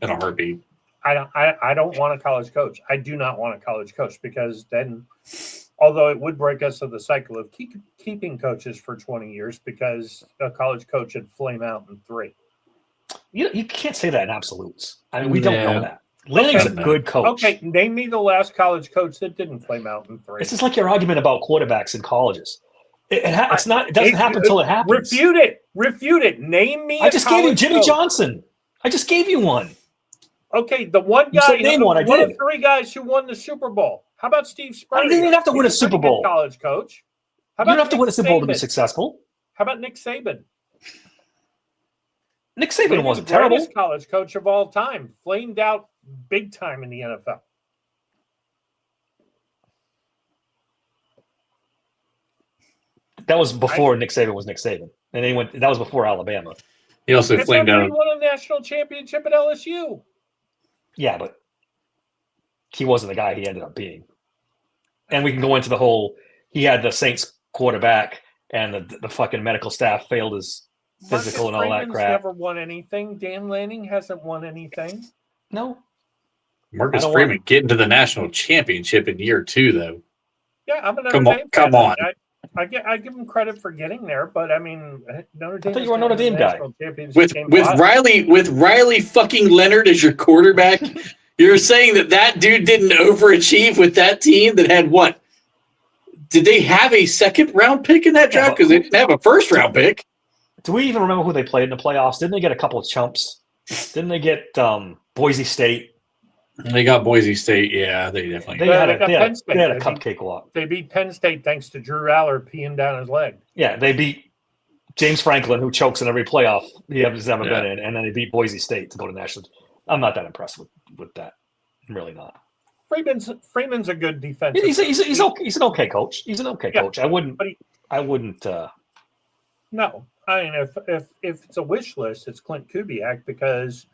in a heartbeat. I don't want a college coach. I do not want a college coach because then, although it would break us of the cycle of keeping coaches for 20 years because a college coach would flame out in 3. You can't say that in absolutes. I mean, we don't Yeah. know that. Lanning's a Okay. good coach. Okay, name me the last college coach that didn't flame out in 3. It's just like your argument about quarterbacks in colleges. It doesn't happen until it happens. Refute it. Refute it. Name me. I just gave you college Jimmy coach. Johnson. I just gave you one. Okay, the one You guy, said name one, I one of did. 3 guys who won the Super Bowl. How about Steve Spurrier? I didn't even have to win a He's Super pretty good Bowl. college coach. How You don't about have to Nick win a Super Bowl to be Saban? successful. How about Nick Saban? Nick Saban Maybe wasn't the terrible. greatest college coach of all time, flamed out big time in the NFL. That was before Nick Saban was Nick Saban, and then that was before Alabama. He also It's flamed after out. he won a national championship at LSU. Yeah, but he wasn't the guy he ended up being. And we can go into the whole. He had the Saints quarterback, and the fucking medical staff failed his physical and all that Freeman's crap. Never won anything. Dan Lanning hasn't won anything. No, Marcus I don't Freeman want- getting to the national championship in year 2, though. Yeah, I'm a Notre Come on- Dame come fan. on. I give him credit for getting there, but I mean, Notre Dame. thought you were a Notre Dame guy. With Riley fucking Leonard as your quarterback, you're saying that dude didn't overachieve with that team that had what? Did they have a second round pick in that Yeah, draft? but- Because they didn't have a first round pick. do we even remember who they played in the playoffs? Didn't they get a couple of chumps? Didn't they get Boise State? They got Boise State. Yeah, they definitely. They Well, had they a got they had Penn a- State. they had a They beat- cupcake walk. They beat Penn State thanks to Drew Aller peeing down his leg. Yeah, they beat James Franklin, who chokes in every playoff he has ever Yeah. been in, and then they beat Boise State to go to national. I'm not that impressed with that. I'm really not. Freeman's a good defensive. He's okay. He's an okay coach. He's an okay Yeah, coach. I wouldn't. but he- I wouldn't. No, I mean if it's a wish list, it's Clint Kubiak because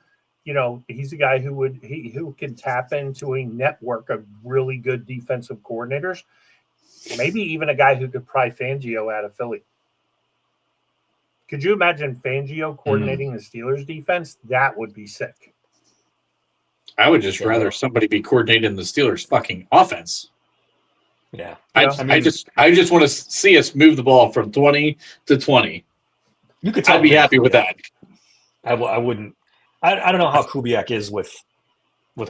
he's a guy who can tap into a network of really good defensive coordinators. Maybe even a guy who could pry Fangio out of Philly. Could you imagine Fangio coordinating the Steelers defense? That would be sick. I would just Yeah. rather somebody be coordinating the Steelers' fucking offense. Yeah. I mean- just want to see us move the ball from 20 to 20. You could. Tell I'd be me happy with that. I wouldn't. I don't know how Kubiak is with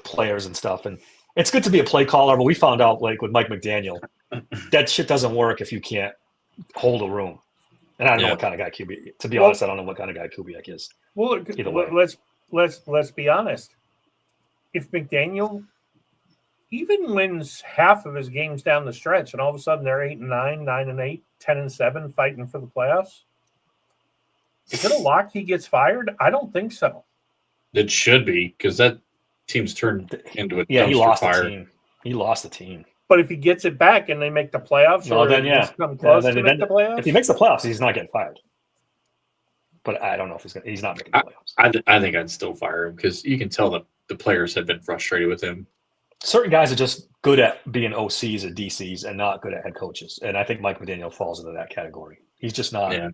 players and stuff, and it's good to be a play caller. But we found out, like with Mike McDaniel, that shit doesn't work if you can't hold a room. And I don't know Yeah. what kind of guy Kubiak. To be Well- honest, I don't know what kind of guy Kubiak is. Well, Either way. let's be honest. If McDaniel even wins half of his games down the stretch, and all of a sudden they're 8-9, 9-8, 10-7, fighting for the playoffs, is it a lock he gets fired? I don't think so. It should be because that team's turned into a Yeah, he dumpster lost fire. the team. He lost the team. But if he gets it back and they make the playoffs, Well, or then, at yeah. least come close then- to then- make the playoffs, If he makes the playoffs, he's not getting fired. But I don't know if he's not making the playoffs. I think I'd still fire him because you can tell that the players have been frustrated with him. Certain guys are just good at being OCs or DCs and not good at head coaches. And I think Mike McDaniel falls into that category. He's just not. Yeah.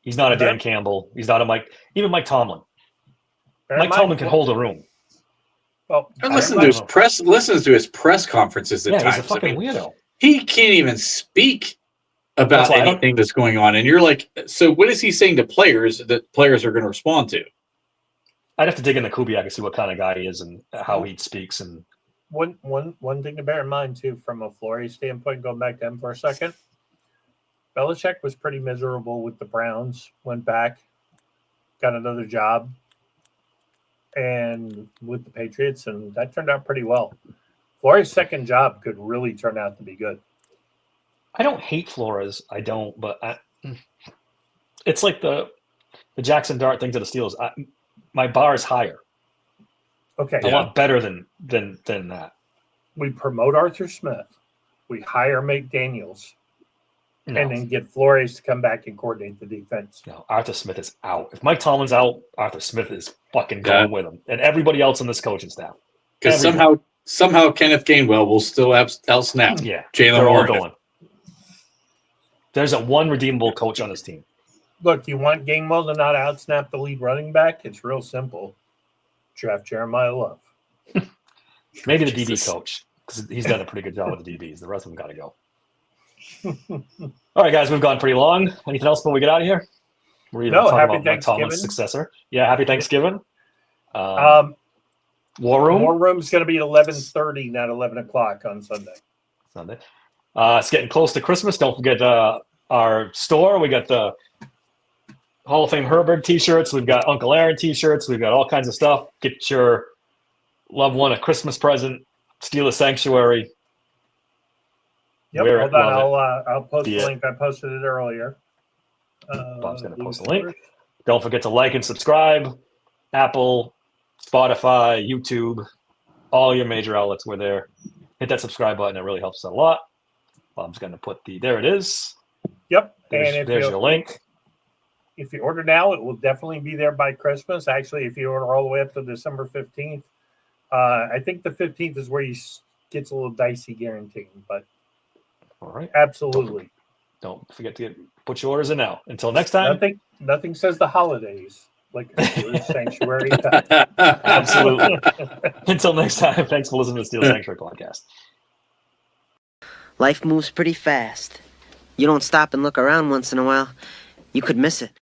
He's not a Dan Campbell. He's not a Mike. Even Mike Tomlin. Bear in Mike mind- Tomlin can hold a room. Well, And I listens don't to his know. press conferences at Yeah, times. he's a fucking weirdo. he can't even speak about anything that's going on. And you're like, so what is he saying to players that players are going to respond to? I'd have to dig into Kubiak and see what kind of guy he is and how he speaks. And one thing to bear in mind too, from a Fleury standpoint, going back to him for a second, Belichick was pretty miserable with the Browns. Went back, got another job, and with the Patriots, and that turned out pretty well. Fleury's second job could really turn out to be good. I don't hate Flores. I don't, but it's like the Jackson Dart thing to the Steelers. My bar is higher. Okay. I want better than that. We promote Arthur Smith. We hire McDaniels. No. And then get Flores to come back and coordinate the defense. No, Arthur Smith is out. If Mike Tomlin's out, Arthur Smith is fucking going with him. And everybody else on this coaching staff. Because somehow Kenneth Gainwell will still out-snap Jalen Warren. There's a one redeemable coach on this team. Look, you want Gainwell to not out-snap the lead running back? It's real simple. Draft Jeremiah Love. Maybe the DB coach, because he's done a pretty good job with the DBs. The rest of them got to go. All right, guys, we've gone pretty long. Anything else before we get out of here? We're talking happy about Mike Tomlin's successor. Yeah, happy Thanksgiving. War Room. War Room's going to be at 11:30, not 11 o'clock on Sunday. It's getting close to Christmas. Don't forget our store. We got the Hall of Fame Herbert T-shirts. We've got Uncle Aaron T-shirts. We've got all kinds of stuff. Get your loved one a Christmas present. Steelers Sanctuary. Yep, hold on. I'll post the link. I posted it earlier. Bob's going to post the link. Don't forget to like and subscribe. Apple, Spotify, YouTube, all your major outlets. We're there. Hit that subscribe button. It really helps us out a lot. Bob's going to put there it is. Yep. There's your link. If you order now, it will definitely be there by Christmas. Actually, if you order all the way up to December 15th, I think the 15th is where gets a little dicey guaranteeing, but all right. Absolutely. Don't forget to put your orders in now. Until next time. Nothing says the holidays like a Sanctuary. Absolutely. Until next time, thanks for listening to the Steel Sanctuary podcast. Life moves pretty fast. You don't stop and look around once in a while, you could miss it.